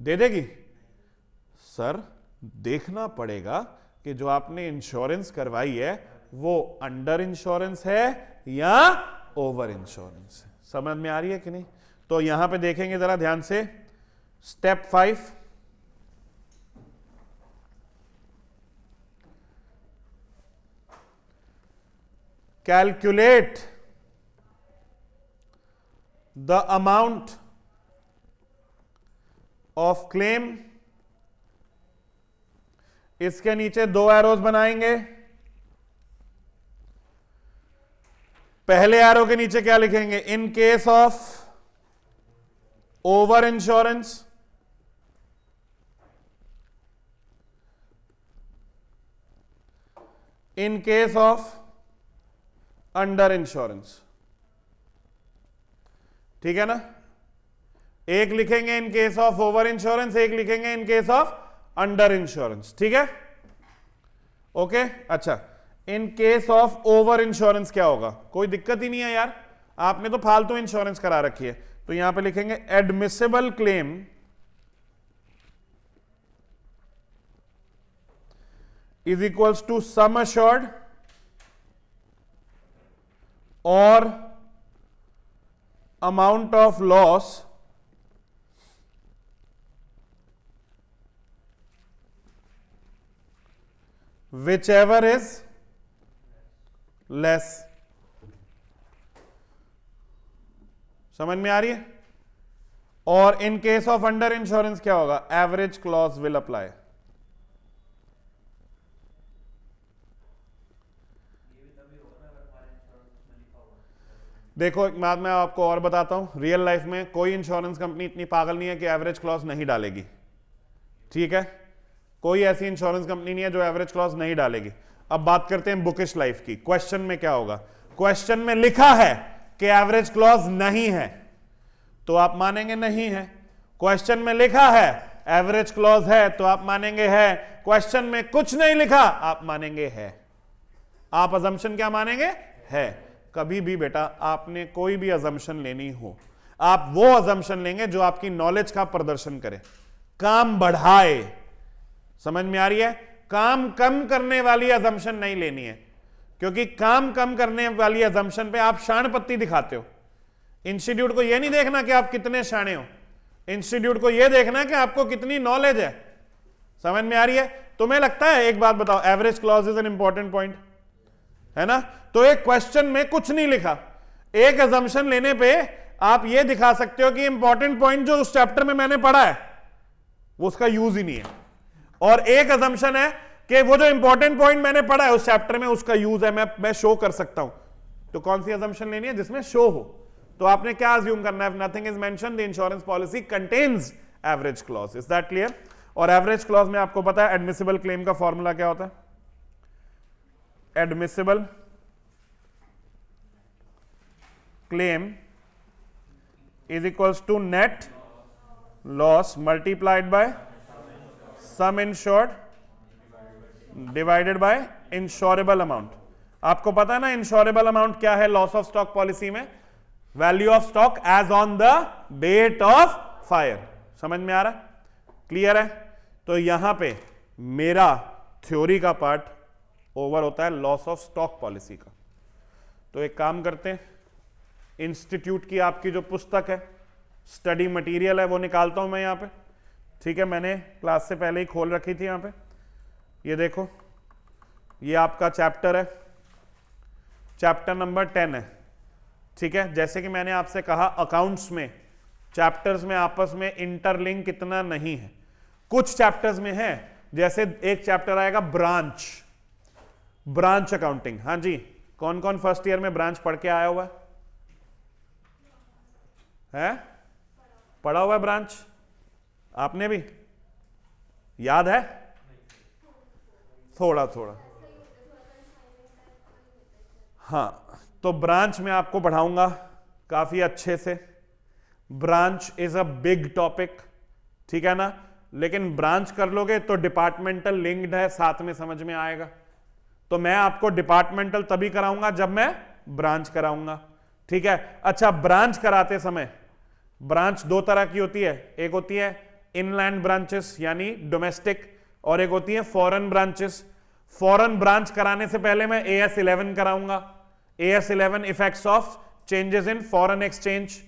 दे देगी? सर देखना पड़ेगा कि जो आपने इंश्योरेंस करवाई है वो अंडर इंश्योरेंस है या ओवर इंश्योरेंस है। समझ में आ रही है कि नहीं? तो यहां पे देखेंगे जरा ध्यान से, step 5, calculate the amount of claim. इसके नीचे 2 एरोज बनाएंगे। पहले एरो के नीचे क्या लिखेंगे, इन case of over insurance, in case of under insurance. ठीक है ना? एक लिखेंगे इन केस ऑफ ओवर इंश्योरेंस, एक लिखेंगे इन केस ऑफ अंडर इंश्योरेंस। ठीक है? ओके, अच्छा, इन केस ऑफ ओवर इंश्योरेंस क्या होगा? कोई दिक्कत ही नहीं है यार, आपने तो फालतू इंश्योरेंस करा रखी है। तो यहां पे लिखेंगे admissible claim is equals to sum assured और amount of loss whichever is less। समझ में आ रही है? और in case of under insurance क्या होगा, एवरेज क्लॉज विल अप्लाई। देखो एक बात मैं आपको और बताता हूं, रियल लाइफ में कोई इंश्योरेंस कंपनी इतनी पागल नहीं है कि एवरेज क्लॉज नहीं डालेगी। ठीक है? कोई ऐसी इंश्योरेंस कंपनी नहीं है जो एवरेज क्लॉज नहीं डालेगी। अब बात करते हैं बुकिश लाइफ की। क्वेश्चन में क्या होगा, क्वेश्चन में लिखा है कि एवरेज क्लॉज नहीं है तो आप मानेंगे नहीं है। क्वेश्चन में लिखा है एवरेज क्लॉज है तो आप मानेंगे है। क्वेश्चन में कुछ नहीं लिखा आप मानेंगे है। आप अजम्पशन क्या मानेंगे, है। कभी भी बेटा आपने कोई भी अजम्पशन लेनी हो, आप वो अजम्पशन लेंगे जो आपकी नॉलेज का प्रदर्शन करे, काम बढ़ाए। समझ में आ रही है? काम कम करने वाली अजम्पशन नहीं लेनी है, क्योंकि काम कम करने वाली अजम्पशन पे आप शाणपत्ती दिखाते हो। इंस्टीट्यूट को यह नहीं देखना कि आप कितने शाणे हो, इंस्टीट्यूट को यह देखना कि आपको कितनी नॉलेज है। समझ में आ रही है? तुम्हें लगता है, एक बात बताओ, average clause is an important point है ना? तो एक क्वेश्चन में कुछ नहीं लिखा, एक अजम्पशन लेने पे आप यह दिखा सकते हो कि इंपॉर्टेंट पॉइंट जो उस चैप्टर में मैंने पढ़ा है वो उसका यूज ही नहीं है, और एक अजम्पशन है कि वो जो इंपॉर्टेंट पॉइंट मैंने पढ़ा है उस चैप्टर में उसका यूज है, मैं शो कर सकता हूं। तो कौन सी अजम्पशन लेनी है, जिसमें शो हो। तो आपने क्या अज्यूम करना है, nothing is mention the insurance policy contains average clause. Is that clear? और एवरेज क्लॉज में आपको पता है एडमिसिबल क्लेम का फॉर्मूला क्या होता है। Admissible claim is equals to net loss multiplied by sum insured divided by insurable amount. आपको पता है ना इंश्योरेबल अमाउंट क्या है लॉस ऑफ स्टॉक पॉलिसी में, value of stock as on the date of fire. समझ में आ रहा है? क्लियर है? तो यहां पे मेरा थ्योरी का पार्ट ओवर होता है लॉस ऑफ स्टॉक पॉलिसी का। तो एक काम करते हैं, इंस्टीट्यूट की आपकी जो पुस्तक है, स्टडी मटेरियल है, वो निकालता हूं मैं यहां पे। ठीक है, मैंने क्लास से पहले ही खोल रखी थी यहां पे। ये देखो, ये आपका चैप्टर है, चैप्टर नंबर 10 है। ठीक है, जैसे कि मैंने आपसे कहा अकाउंट्स में चैप्टर्स में आपस में इंटरलिंक इतना नहीं है, कुछ चैप्टर्स में है। जैसे एक चैप्टर आएगा ब्रांच अकाउंटिंग। हाँ जी, कौन कौन फर्स्ट ईयर में ब्रांच पढ़ के आया हुआ है? पढ़ा हुआ है ब्रांच? आपने भी याद है? थोड़ा थोड़ा। हाँ, तो ब्रांच में आपको पढ़ाऊंगा काफी अच्छे से। Branch is a big topic, ठीक है ना। लेकिन ब्रांच कर लोगे तो डिपार्टमेंटल लिंक्ड है, साथ में समझ में आएगा। तो मैं आपको डिपार्टमेंटल तभी कराऊंगा जब मैं ब्रांच कराऊंगा, ठीक है। अच्छा, ब्रांच कराते समय ब्रांच दो तरह की होती है, एक होती है इनलैंड ब्रांचेस यानी डोमेस्टिक, और एक होती है फॉरेन ब्रांचेस। फॉरेन ब्रांच कराने से पहले मैं AS11 कराऊंगा, AS11 effects of changes in foreign exchange.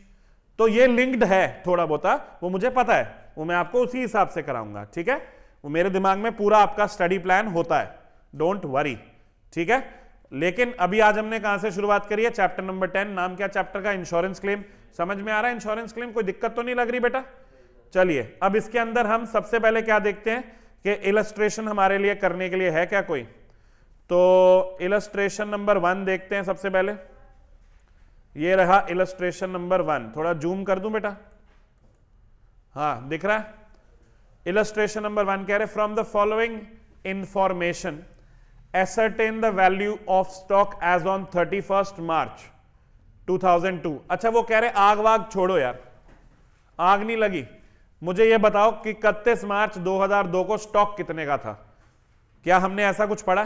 तो ये लिंक्ड है थोड़ा बहुता, वो मुझे पता है, वो मैं आपको उसी हिसाब से कराऊंगा, ठीक है। वो मेरे दिमाग में पूरा आपका स्टडी प्लान होता है, डोंट वरी, ठीक है। लेकिन अभी आज हमने कहां से शुरुआत करी है? Chapter number 10। नाम क्या चैप्टर का? Insurance claim. समझ में आ रहा है इंश्योरेंस क्लेम? कोई दिक्कत तो नहीं लग रही बेटा? चलिए, अब इसके अंदर हम सबसे पहले क्या देखते हैं कि इलस्ट्रेशन हमारे लिए करने के लिए है क्या कोई? तो इलस्ट्रेशन नंबर 1 देखते हैं सबसे पहले। ये रहा इलस्ट्रेशन नंबर 1। थोड़ा जूम कर दूं बेटा? हाँ, दिख रहा है? इलस्ट्रेशन नंबर 1 कह रहे from the following information ascertain the value of stock as on 31st March 2002। अच्छा, वो कह रहे आग वाग छोड़ो यार, आग नहीं लगी। मुझे ये बताओ कि 31 मार्च 2002 को स्टॉक कितने का था? क्या हमने ऐसा कुछ पढ़ा?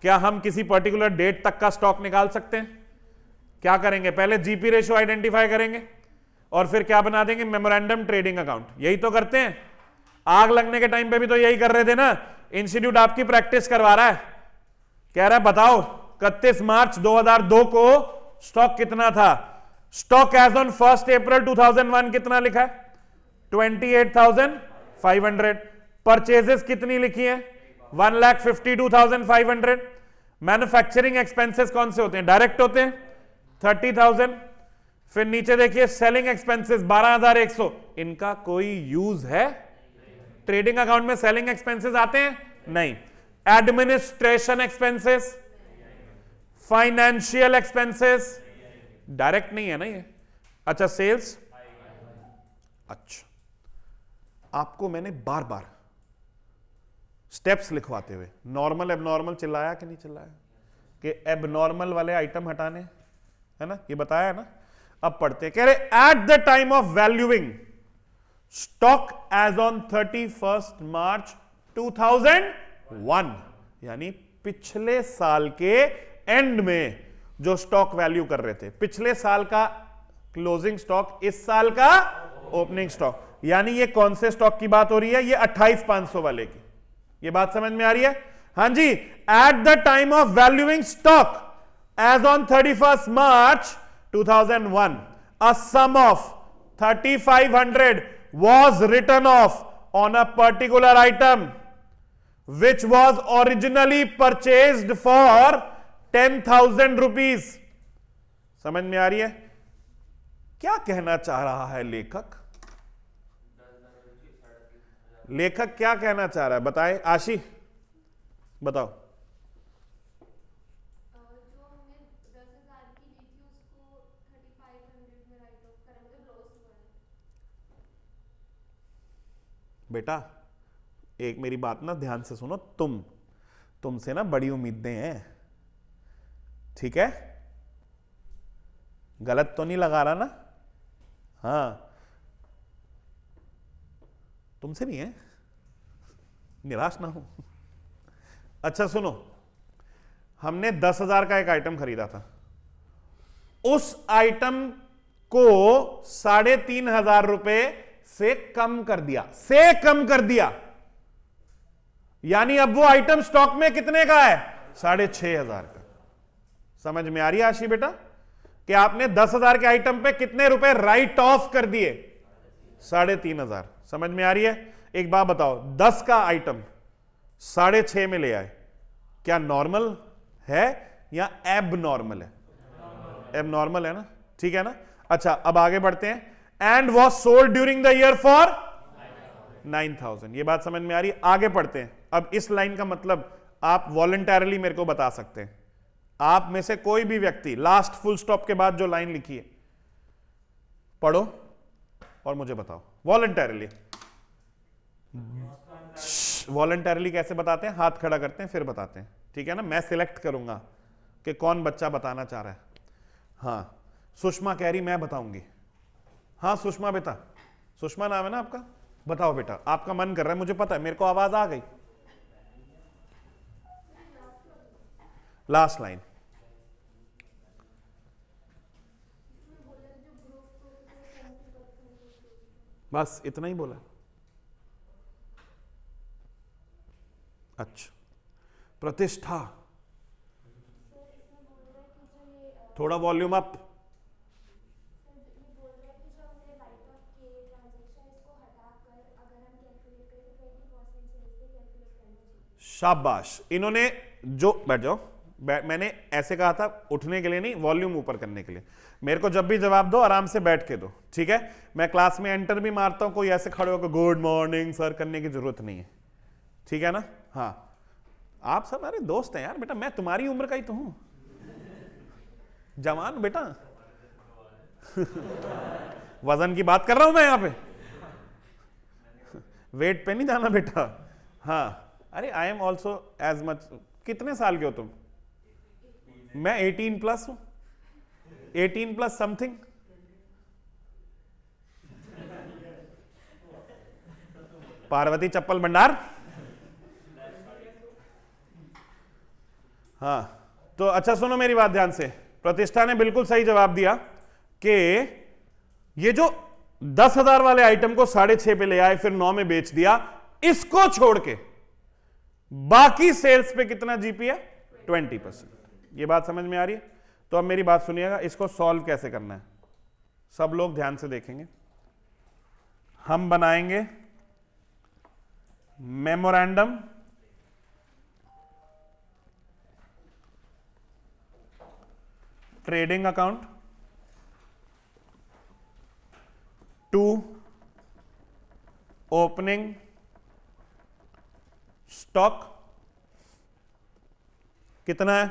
क्या हम किसी पर्टिकुलर डेट तक का स्टॉक निकाल सकते हैं? क्या करेंगे? पहले जीपी रेशो आइडेंटिफाई करेंगे और फिर क्या बना देंगे? Memorandum trading account. यही तो करते हैं। आग लगने के टाइम पे भी तो यही कर रहे थे ना। इंस्टीट्यूट आपकी प्रैक्टिस करवा रहा है, कह रहा है बताओ 31 मार्च 2002 को स्टॉक कितना था? स्टॉक एज ऑन 1 अप्रैल 2001 कितना लिखा है? 28,500। परचेजेस कितनी लिखी है? 1,52,500। मैन्युफैक्चरिंग एक्सपेंसेस कौन से होते हैं? डायरेक्ट होते हैं, 30,000। फिर नीचे देखिए सेलिंग एक्सपेंसेस 12,100। इनका कोई यूज है? ट्रेडिंग अकाउंट में सेलिंग एक्सपेंसेस आते हैं? नहीं। Administration expenses, financial expenses, direct नहीं है ना ये। अच्छा, सेल्स। अच्छा, आपको मैंने बार बार स्टेप्स लिखवाते हुए नॉर्मल एबनॉर्मल चिल्लाया कि नहीं चिल्लाया कि एबनॉर्मल वाले आइटम हटाने, है ना? ये बताया है ना। अब पढ़ते हैं, कह रहे at the time of valuing stock as on 31 March 2001, यानी पिछले साल के एंड में जो स्टॉक वैल्यू कर रहे थे, पिछले साल का क्लोजिंग स्टॉक, इस साल का ओपनिंग स्टॉक, यानी ये कौन से स्टॉक की बात हो रही है? ये 28,500 वाले की। ये बात समझ में आ रही है? हां जी। At the time of valuing stock as on 31 March 2001 a sum of 3,500 was written off on a particular item which was originally purchased for 10,000 rupees। समझ में आ रही है? क्या कहना चाह रहा है लेखक? लेखक क्या कहना चाह रहा है? बताएं आशी, बताओ। जो हमने 10,000 की ली थी उसको 3,500 में राइट ऑफ करा, मतलब लॉस हुआ है। बेटा एक मेरी बात ना ध्यान से सुनो, तुमसे ना बड़ी उम्मीदें हैं, ठीक है? गलत तो नहीं लगा रहा ना? हाँ, तुमसे नहीं है, निराश ना हो। अच्छा सुनो, हमने 10,000 का एक आइटम खरीदा था, उस आइटम को 3,500 रुपए से कम कर दिया, यानी अब वो आइटम स्टॉक में कितने का है? 6,500 का। समझ में आ रही है आशी बेटा कि आपने 10,000 के आइटम पे कितने रुपए राइट ऑफ कर दिए? 3,500। समझ में आ रही है? एक बात बताओ, 10 का आइटम 6.5 में ले आए, क्या नॉर्मल है या एब नॉर्मल है? एब नॉर्मल है ना, ठीक है ना। अच्छा, अब आगे बढ़ते हैं। And was sold during the year for 9,000। ये बात समझ में आ रही है? आगे पढ़ते हैं। अब इस लाइन का मतलब आप वॉलंटरली मेरे को बता सकते हैं, आप में से कोई भी व्यक्ति लास्ट फुल स्टॉप के बाद जो लाइन लिखी है पढ़ो और मुझे बताओ वॉलंटरली। वॉलंटरली कैसे बताते हैं? हाथ खड़ा करते हैं फिर बताते हैं, ठीक है ना। मैं सिलेक्ट करूंगा कि कौन बच्चा बताना चाह रहा है। हाँ, सुषमा कह रही मैं बताऊंगी। हाँ सुषमा बेटा, सुषमा नाम है ना आपका? बताओ बेटा, आपका मन कर रहा है, मुझे पता है, मेरे को आवाज आ गई। लास्ट लाइन बस इतना ही बोला। अच्छा, प्रतिष्ठा, थोड़ा वॉल्यूम अप। शाबाश, इन्होंने जो, बैठ जाओ, मैंने ऐसे कहा था उठने के लिए नहीं, वॉल्यूम ऊपर करने के लिए। मेरे को जब भी जवाब दो आराम से बैठ के दो, ठीक है? मैं क्लास में एंटर भी मारता हूं, कोई ऐसे खड़े होकर गुड मॉर्निंग सर करने की जरूरत नहीं है, ठीक है ना? हाँ, आप सब मेरे दोस्त हैं यार बेटा, मैं तुम्हारी उम्र का ही तो हूं, जवान बेटा। वजन की बात कर रहा हूं मैं यहां पे, वेट पे नहीं जाना बेटा। हाँ, अरे I am also as much. कितने साल के हो तुम? मैं 18 प्लस हूं, 18 प्लस समथिंग। पार्वती चप्पल भंडार। हाँ, तो अच्छा सुनो मेरी बात ध्यान से। प्रतिष्ठा ने बिल्कुल सही जवाब दिया कि ये जो 10,000 वाले आइटम को 6.5 पे ले आए, फिर 9 में बेच दिया, इसको छोड़ के बाकी सेल्स पे कितना जीपी है? 20%। ये बात समझ में आ रही है? तो अब मेरी बात सुनिएगा, इसको सॉल्व कैसे करना है, सब लोग ध्यान से देखेंगे। हम बनाएंगे memorandum trading account to opening stock. कितना है?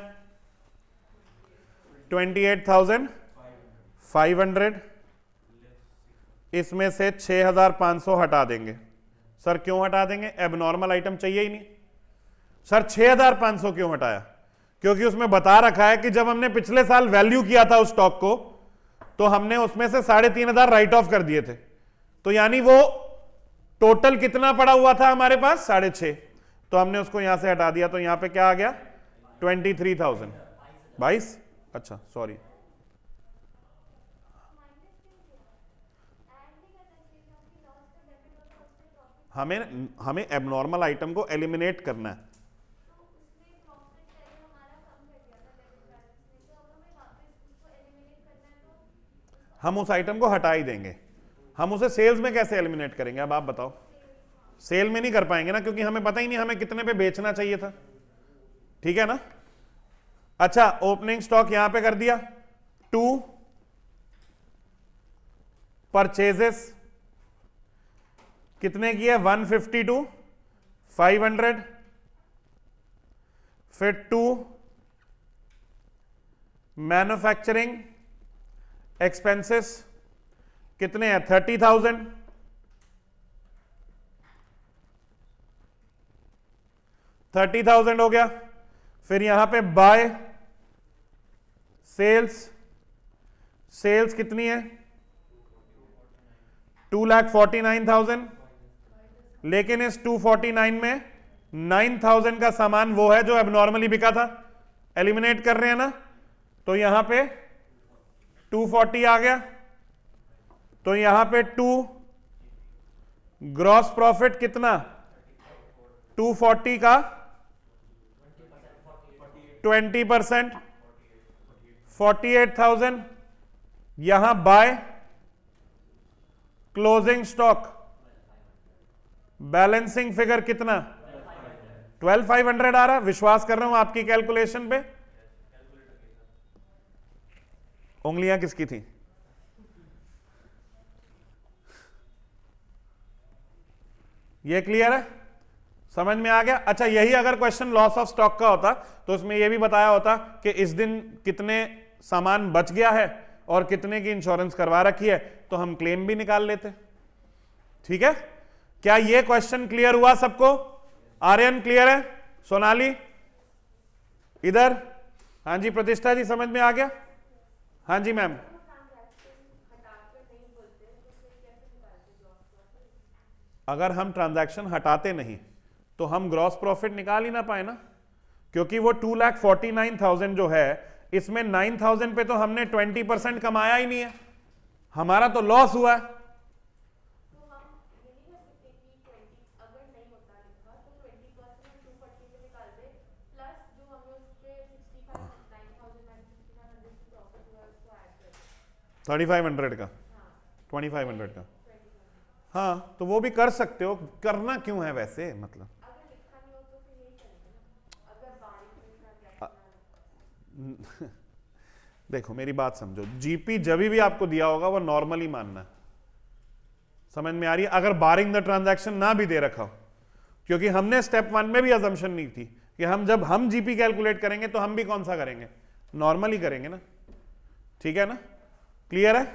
28,500। इसमें से 6,500 हटा देंगे। सर क्यों हटा देंगे? एबनॉर्मल आइटम चाहिए ही नहीं। सर 6,500 क्यों हटाया? क्योंकि उसमें बता रखा है कि जब हमने पिछले साल वैल्यू किया था उस स्टॉक को, तो हमने उसमें से 3,500 राइट ऑफ कर दिए थे। तो यानी वो टोटल कितना पड़ा हुआ था हमारे पास? 6.5। तो हमने उसको यहां से हटा दिया, तो यहां पे क्या आ गया? 23,000। 22। अच्छा सॉरी, हमें एबनॉर्मल आइटम को एलिमिनेट करना है। हम उस आइटम को हटा ही देंगे। हम उसे सेल्स में कैसे एलिमिनेट करेंगे? अब आप बताओ। सेल में नहीं कर पाएंगे ना, क्योंकि हमें पता ही नहीं हमें कितने पे बेचना चाहिए था, ठीक है ना? अच्छा, ओपनिंग स्टॉक यहां पे कर दिया। 2 परचेजेस कितने की है? 152 500। फिर 2 मैन्युफैक्चरिंग एक्सपेंसेस कितने हैं? 30,000। 30,000 हो गया। फिर यहां पे बाय सेल्स कितनी है? 2,49,000। लेकिन इस 249 में 9,000 का सामान वो है जो एबनॉर्मली बिका था, एलिमिनेट कर रहे हैं ना, तो यहां पे 240 आ गया। तो यहां पे 2 ग्रॉस प्रॉफिट कितना? 240 का 20%, 48,000। यहां by closing stock balancing figure कितना? 12,500 आ रहा। विश्वास कर रहा हूं आपकी कैलकुलेशन पे। उंगलियां किसकी थी? ये क्लियर है? समझ में आ गया? अच्छा, यही अगर क्वेश्चन लॉस ऑफ स्टॉक का होता तो उसमें यह भी बताया होता कि इस दिन कितने सामान बच गया है और कितने की इंश्योरेंस करवा रखी है, तो हम क्लेम भी निकाल लेते। ठीक है? क्या यह क्वेश्चन क्लियर हुआ सबको? आर्यन क्लियर है? सोनाली इधर? हाँ जी, प्रतिष्ठा जी समझ में आ गया? हाँ जी मैम। अगर हम ट्रांजैक्शन हटाते नहीं तो हम ग्रॉस प्रॉफिट निकाल ही ना पाए ना, क्योंकि वो 2,49,000 जो है इसमें 9,000 पे तो हमने 20% कमाया ही नहीं है, हमारा तो लॉस हुआ है। तो हम ये नहीं कर सकते कि 20 अगर नहीं होता लिखा तो 20% हम 240 से निकाल दे, प्लस जो हमें उस पे 65,9,000 से प्रॉफिट हुआ है उसको ऐड कर दें। 3,500 का, हाँ 2,500 का, 25 हाँ तो वो भी कर सकते हो, करना क्यों है वैसे, मतलब अगर लिखा नहीं हो तो फिर यही करेंगे ना, अगर बारीक में ट्रांजैक्शन देखो मेरी बात समझो, जीपी जब भी आपको दिया होगा वो नॉर्मली मानना है, समझ में आ रही है? अगर बारिंग द ट्रांजैक्शन ना भी दे रखा हो, क्योंकि हमने स्टेप 1 में भी अजम्पशन नहीं थी कि जब हम जीपी कैलकुलेट करेंगे तो हम भी कौन सा करेंगे, नॉर्मली करेंगे ना, ठीक है ना, क्लियर है?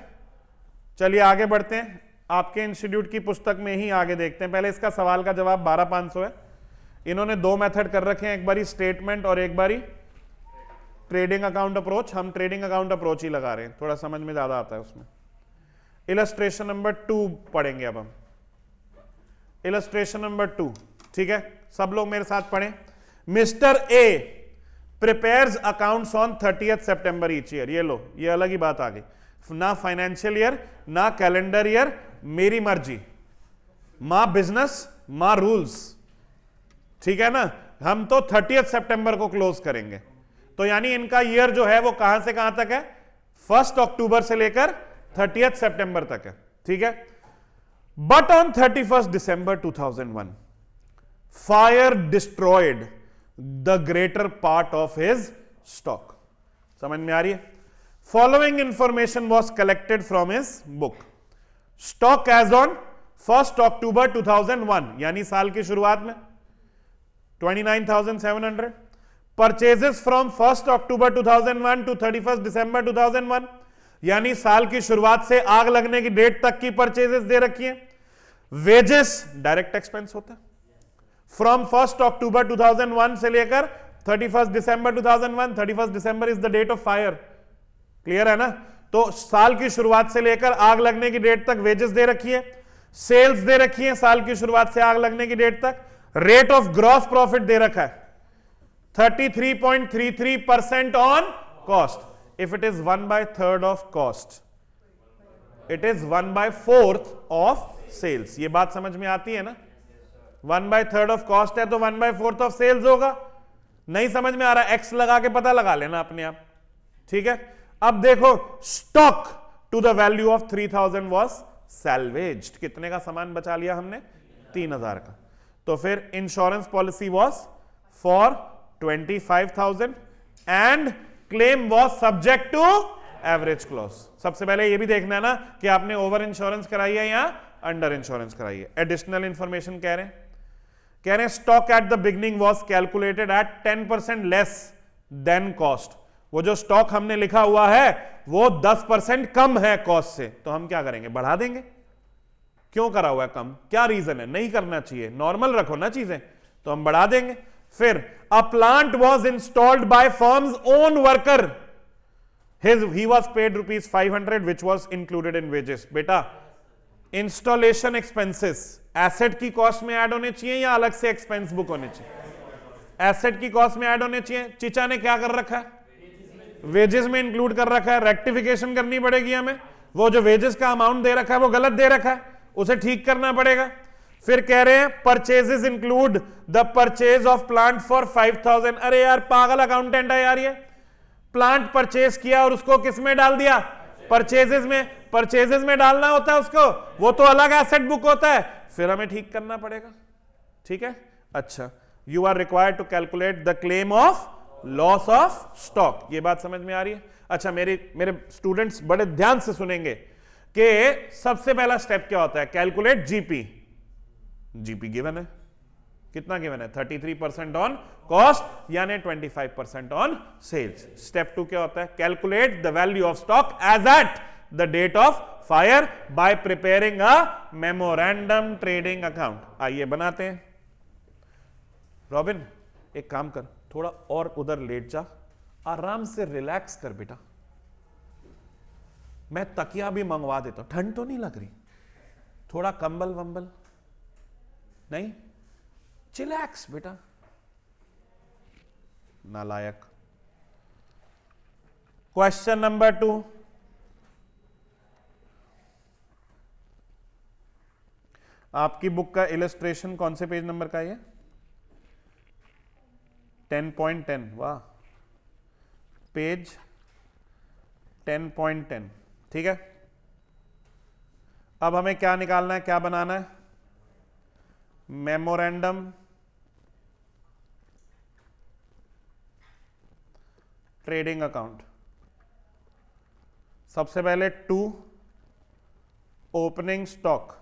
चलिए आगे बढ़ते हैं, आपके इंस्टीट्यूट की पुस्तक में ही आगे देखते हैं। पहले इसका सवाल का जवाब 12,500 है। इन्होंने 2 मेथड कर रखे हैं, एक बारी स्टेटमेंट और एक बारी ट्रेडिंग अकाउंट अप्रोच। हम ट्रेडिंग अकाउंट अप्रोच ही लगा रहे हैं, थोड़ा समझ में ज्यादा आता है उसमें। इलस्ट्रेशन नंबर 2 पढ़ेंगे अब हम, इलस्ट्रेशन नंबर 2, ठीक है, सब लोग मेरे साथ पढ़ें। Mister A prepares accounts on 30th September each year. ये लो, ये अलग ही बात आ गई, ना फाइनेंशियल ईयर ना कैलेंडर ईयर, मेरी मर्जी, मां बिजनेस मां रूल्स, ठीक है ना। हम तो 30th September को क्लोज करेंगे, तो यानी इनका ईयर जो है वो कहां से कहां तक है, 1 अक्टूबर से लेकर 30th September तक है, ठीक है। But on 31st December 2001 fire destroyed the greater part of his stock. समझ में आ रही है? Following information was collected from his book. Stock as on 1 October 2001, यानी साल की शुरुआत में 29,700। Purchases from 1 October 2001 to 31st December 2001, यानी साल की शुरुआत से आग लगने की डेट तक की परचेजेस दे रखी है। वेजेस डायरेक्ट एक्सपेंस होता है, फ्रॉम 1 October 2001 से लेकर 31st December 2001, 31st December is the date of fire, clear है ना। तो साल की शुरुआत से लेकर आग लगने की डेट तक वेजेस दे रखी है, सेल्स दे रखी है साल की शुरुआत से आग लगने की डेट तक, रेट ऑफ ग्रॉस प्रॉफिट दे रखा है 33.33% on cost. If it is 1/3 of cost, it is 1/4 of sales. ये बात समझ में आती है ना? 1/3 ऑफ कॉस्ट है तो 1/4 ऑफ सेल्स होगा। नहीं समझ में आ रहा, एक्स लगा के पता लगा लेना अपने आप, ठीक है। अब देखो, stock to the value of 3,000 was salvaged. कितने का सामान बचा लिया हमने? 3,000 का। तो फिर insurance policy was for 25,000 and claim was subject to average clause. सबसे पहले ये भी देखना है ना कि आपने ओवर इंश्योरेंस कराई है या अंडर इंश्योरेंस कराई है। एडिशनल इंफॉर्मेशन कह रहे हैं stock at the beginning was calculated at 10% less than cost. वो जो स्टॉक हमने लिखा हुआ है वो 10% कम है कॉस्ट से, तो हम क्या करेंगे? बढ़ा देंगे। क्यों करा हुआ है कम? क्या रीजन है? नहीं करना चाहिए, नॉर्मल रखो ना चीजें, तो हम बढ़ा देंगे। फिर a plant was installed by firm's own worker, he was paid ₹500 which was included in wages. बेटा, इंस्टॉलेशन एक्सपेंसेस एसेट की कॉस्ट में ऐड होने चाहिए या अलग से एक्सपेंस बुक होने चाहिए? एसेट की कॉस्ट में ऐड होने चाहिए। चिचा ने क्या कर रखा है? वेजेस में इंक्लूड कर रखा है। रेक्टिफिकेशन करनी पड़ेगी हमें, वो जो वेजेस का अमाउंट दे रखा है वो गलत दे रखा है, उसे ठीक करना पड़ेगा। फिर कह रहे हैं purchases include the purchase of plant for 5,000। अरे यार पागल अकाउंटेंट है यार, ये प्लांट परचेज किया और उसको किस में डाल दिया? परचेजेस में। परचेजेस में डालना होता है उसको, वो तो अलग एसेट बुक होता है, फिर हमें ठीक करना पड़ेगा, ठीक है। अच्छा, you are required to calculate the claim of loss of stock. ये बात समझ में आ रही है? अच्छा, मेरे स्टूडेंट्स बड़े ध्यान से सुनेंगे कि सबसे पहला स्टेप क्या होता है? Calculate GP. जीपी गिवन है, कितना गिवन है? 33% ऑन कॉस्ट यानी 25% ऑन सेल्स। स्टेप 2 क्या होता है? Calculate the value of stock as at the date of fire by preparing a memorandum trading account. आइए बनाते हैं। रॉबिन एक काम कर, थोड़ा और उधर लेट जा, आराम से रिलैक्स कर बेटा। मैं तकिया भी मंगवा देता हूं, ठंड तो नहीं लग रही? थोड़ा कंबल वंबल नहीं, चिलैक्स बेटा, नालायक। क्वेश्चन नंबर 2, आपकी बुक का इलस्ट्रेशन कौन से पेज नंबर का है? 10.10। वाह, पेज 10.10। ठीक है, अब हमें क्या निकालना है, क्या बनाना है? Memorandum trading account. सबसे पहले 2 ओपनिंग स्टॉक।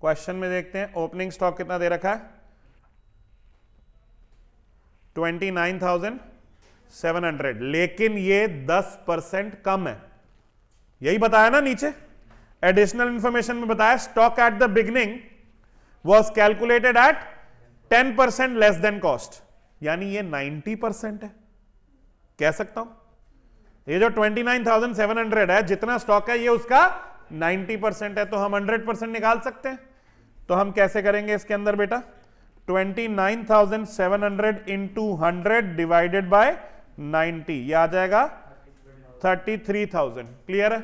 क्वेश्चन में देखते हैं ओपनिंग स्टॉक कितना दे रखा है, 29,700, लेकिन ये 10% कम है। यही बताया ना नीचे, एडिशनल इंफॉर्मेशन में बताया stock at the beginning was calculated at 10% less than cost, यानी ये 90% है। कह सकता हूं ये जो 29,700 है, जितना स्टॉक है ये उसका 90% है, तो हम 100% निकाल सकते हैं। तो हम कैसे करेंगे इसके अंदर बेटा, 29,700 इंटू 100 डिवाइडेड बाय 90, ये आ जाएगा 33,000। क्लियर है?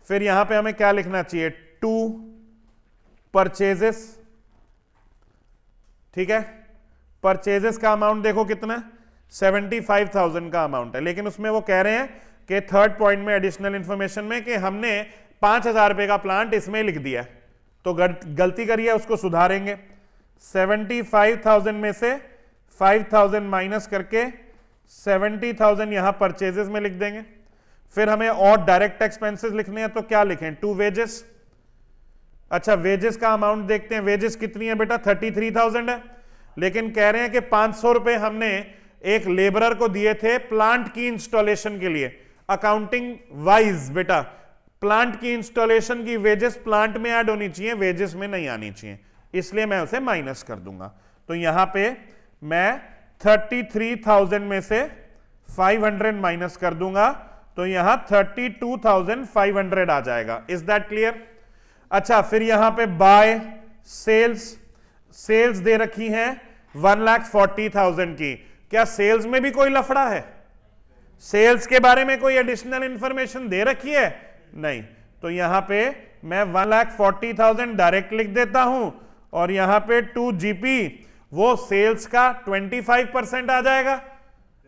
फिर यहां पे हमें क्या लिखना चाहिए, 2 परचेजेस। ठीक है, परचेजेस का अमाउंट देखो कितना है, 75,000 का अमाउंट है, लेकिन उसमें वो कह रहे हैं कि थर्ड पॉइंट में एडिशनल इंफॉर्मेशन में कि हमने 5,000 रुपए का प्लांट इसमें लिख दिया, तो गलती करिए, उसको सुधारेंगे। 75,000 में से 5,000 माइनस करके 70,000 यहां परचेजेस में लिख देंगे। फिर हमें और डायरेक्ट एक्सपेंसेस लिखने हैं, तो क्या लिखें, 2 वेजेस। अच्छा, वेजेस का अमाउंट देखते हैं, वेजेस कितनी है बेटा, 33,000 है, लेकिन कह रहे हैं कि 500 रुपए हमने एक लेबरर को दिए थे प्लांट की इंस्टॉलेशन के लिए। अकाउंटिंग वाइज बेटा प्लांट की इंस्टॉलेशन की वेजेस प्लांट में ऐड होनी चाहिए, वेजेस में नहीं आनी चाहिए, इसलिए मैं उसे माइनस कर दूंगा। तो यहां पे मैं 33,000 में से 500 माइनस कर दूंगा, तो यहां 32,500 आ जाएगा। Is that clear? अच्छा, फिर यहां पे बाय सेल्स दे रखी है 1,40,000 की। क्या सेल्स में भी कोई लफड़ा है? सेल्स के बारे में कोई एडिशनल इंफॉर्मेशन दे रखी है? नहीं, तो यहां पे मैं 1,40,000 डायरेक्ट लिख देता हूं, और यहां पे 2 GP वो सेल्स का 25% आ जाएगा।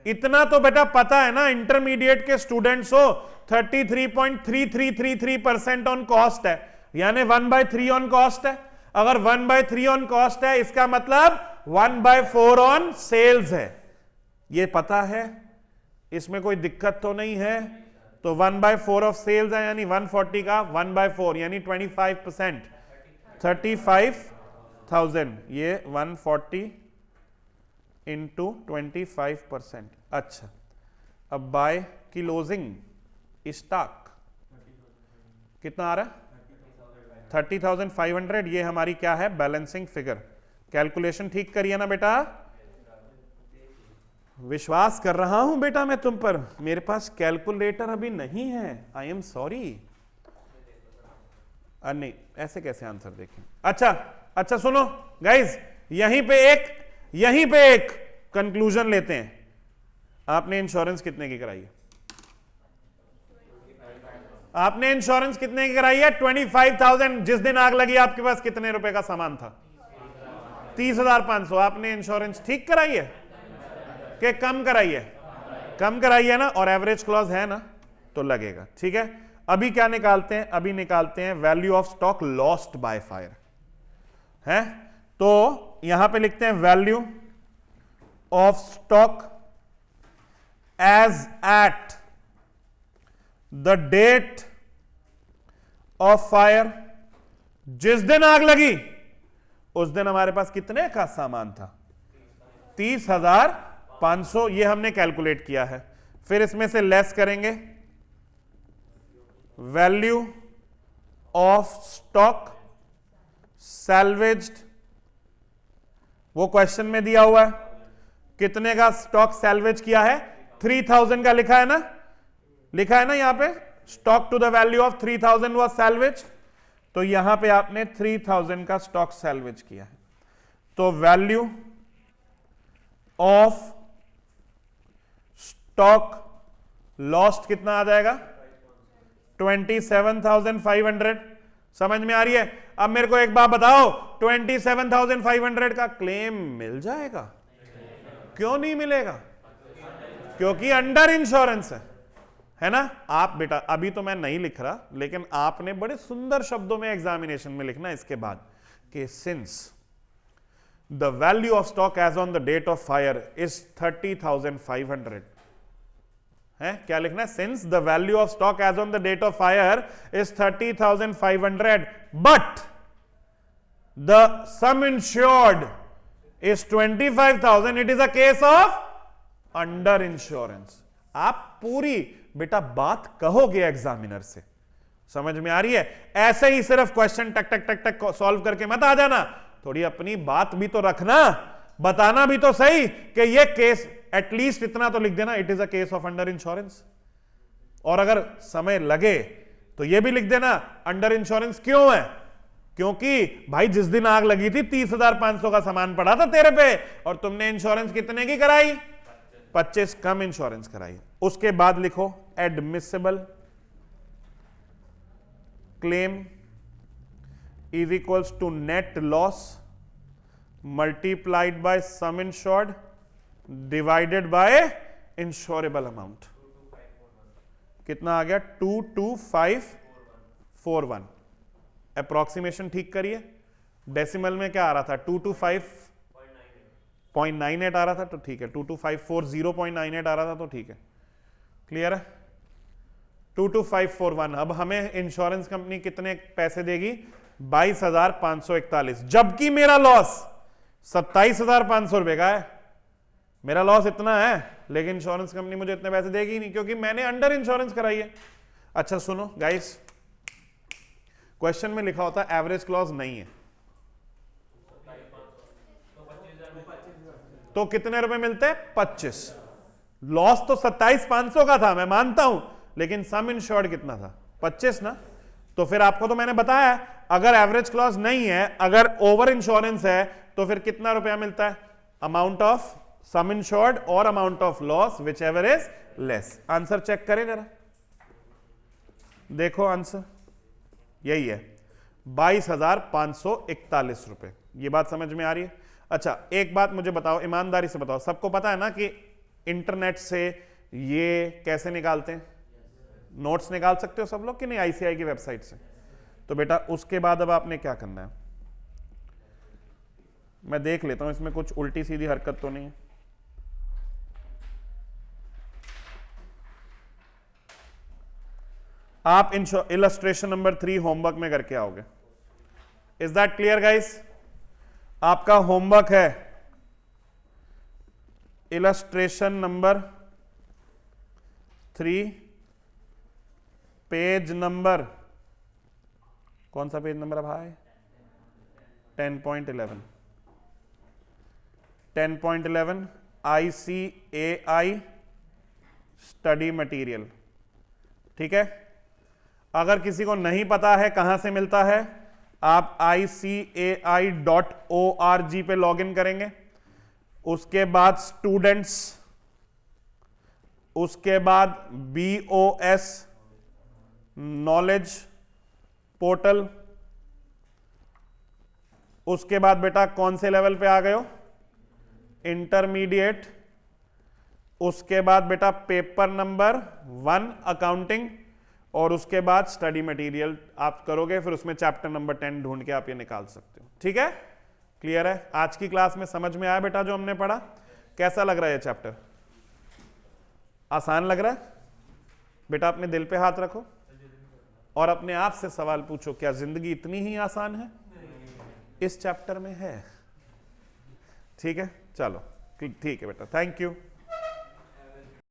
इतना तो बेटा पता है ना, इंटरमीडिएट के स्टूडेंट्स हो, 33.3333% ऑन कॉस्ट है, यानी 1/3 ऑन कॉस्ट है। अगर 1/3 ऑन कॉस्ट है, इसका मतलब 1/4 ऑन सेल्स है, ये पता है, इसमें कोई दिक्कत तो नहीं है। तो 1/4 ऑफ सेल्स है, यानी 140 का 1/4 यानी 25%, 35,000, ये 140 इंटू 25%। अच्छा, अब बाय क्लोजिंग स्टॉक कितना आ रहा है, 30,500। ये हमारी क्या है, बैलेंसिंग फिगर। कैलकुलेशन ठीक करिए ना बेटा, विश्वास कर रहा हूं बेटा मैं तुम पर, मेरे पास कैलकुलेटर अभी नहीं है, आई एम सॉरी। नहीं, ऐसे कैसे आंसर देखें। अच्छा सुनो गाइज, यहीं पे एक कंक्लूजन लेते हैं। आपने इंश्योरेंस कितने की कराई है? आपने इंश्योरेंस कितने की कराई है? 25,000। जिस दिन आग लगी आपके पास कितने रुपए का सामान था? 30,500। आपने इंश्योरेंस ठीक कराई है कि कम कराई है? कम कराई है ना, और एवरेज क्लॉज है ना, तो लगेगा। ठीक है, अभी क्या निकालते हैं, अभी निकालते हैं value of stock lost by fire है। तो यहां पे लिखते हैं value of stock as at the date of fire. जिस दिन आग लगी उस दिन हमारे पास कितने का सामान था? 30,500। ये हमने कैलकुलेट किया है। फिर इसमें से लेस करेंगे वैल्यू ऑफ स्टॉक सैल्वेज्ड। वो क्वेश्चन में दिया हुआ है कितने का स्टॉक सैल्वेज किया है, 3,000 का लिखा है ना, लिखा है ना यहां पे, stock to the value of 3,000 was salvage. तो यहां पे आपने 3000 का स्टॉक सैल्वेज किया है, तो वैल्यू ऑफ स्टॉक लॉस्ट कितना आ जाएगा? 27,500। समझ में आ रही है? अब मेरे को एक बात बताओ, 27,500 का क्लेम मिल जाएगा? क्यों नहीं मिलेगा? क्योंकि अंडर इंश्योरेंस है ना। आप बेटा, अभी तो मैं नहीं लिख रहा, लेकिन आपने बड़े सुंदर शब्दों में एग्जामिनेशन में लिखना इसके बाद कि since the value of stock as on the date of fire is 30,500 है। क्या लिखना है? Since the value of stock as on the date of fire is 30,500 but the sum insured is 25,000, it is a case of under insurance. आप पूरी बेटा बात कहोगे एग्जामिनर से, समझ में आ रही है? ऐसे ही सिर्फ क्वेश्चन टक टक टक टक सॉल्व करके मत आ जाना, थोड़ी अपनी बात भी तो रखना, बताना भी तो सही कि ये केस, एटलीस्ट इतना तो लिख देना, it is a case of under insurance. और अगर समय लगे तो ये भी लिख देना अंडर इंश्योरेंस क्यों है, क्योंकि भाई जिस दिन आग लगी थी 30,500 का सामान पड़ा था तेरे पे, और तुमने इंश्योरेंस कितने की कराई? 25 कम इंश्योरेंस कराई। उसके बाद लिखो admissible claim is equals to net loss multiplied by sum insured divided by insurable amount. कितना आ गया? 22541। अप्रोक्सीमेशन ठीक करिए, डेसिमल में क्या आ रहा था? 225.98 आ रहा था, तो ठीक है। 22540.98 आ रहा था, तो ठीक है। क्लियर है? 22541। अब हमें इंश्योरेंस कंपनी कितने पैसे देगी? 22,541, जबकि मेरा लॉस 27,500 रुपए का है। मेरा लॉस इतना है, लेकिन इंश्योरेंस कंपनी मुझे इतने पैसे देगी नहीं, क्योंकि मैंने अंडर इंश्योरेंस कराई है। अच्छा सुनो गाइस, क्वेश्चन में लिखा होता है एवरेज क्लॉज नहीं है, तो कितने रुपए मिलते हैं? 25। लॉस तो 27,500 का था, मैं मानता हूं, लेकिन सम इंश्योर्ड कितना था? 25 ना। तो फिर आपको तो मैंने बताया, अगर एवरेज क्लॉज नहीं है, अगर ओवर इंश्योरेंस है, तो फिर कितना रुपया मिलता है? अमाउंट ऑफ सम इंश्योर्ड और amount of loss whichever is less. Answer check करें जरा, देखो आंसर यही है, 22,541 रुपए। ये बात समझ में आ रही है? अच्छा एक बात मुझे बताओ, ईमानदारी से बताओ, सबको पता है ना कि इंटरनेट से ये कैसे निकालते हैं? नोट्स निकाल सकते हो सब लोग कि नहीं आईसीआई की वेबसाइट से? तो बेटा उसके बाद अब आपने क्या करना है, मैं देख लेता हूं इसमें कुछ उल्टी सीधी हरकत तो नहीं है। आप इलस्ट्रेशन नंबर 3 होमवर्क में करके आओगे। Is that clear guys? आपका होमवर्क है इलस्ट्रेशन नंबर 3, पेज नंबर, कौन सा पेज नंबर है भाई? 10.11। 10.11 ICAI स्टडी मटेरियल। ठीक है, अगर किसी को नहीं पता है कहां से मिलता है, आप ICAI.org पे लॉगिन करेंगे, उसके बाद स्टूडेंट्स, उसके बाद BOS नॉलेज पोर्टल, उसके बाद बेटा कौन से लेवल पे आ गए हो? इंटरमीडिएट। उसके बाद बेटा पेपर नंबर 1 अकाउंटिंग, और उसके बाद स्टडी मटेरियल आप करोगे, फिर उसमें चैप्टर नंबर 10 ढूंढ के आप ये निकाल सकते हो। ठीक है, क्लियर है? आज की क्लास में समझ में आया बेटा जो हमने पढ़ा? कैसा लग रहा है ये चैप्टर? आसान लग रहा है? बेटा अपने दिल पे हाथ रखो और अपने आप से सवाल पूछो, क्या जिंदगी इतनी ही आसान है? इस चैप्टर में है। ठीक है, चलो ठीक है बेटा, थैंक यू।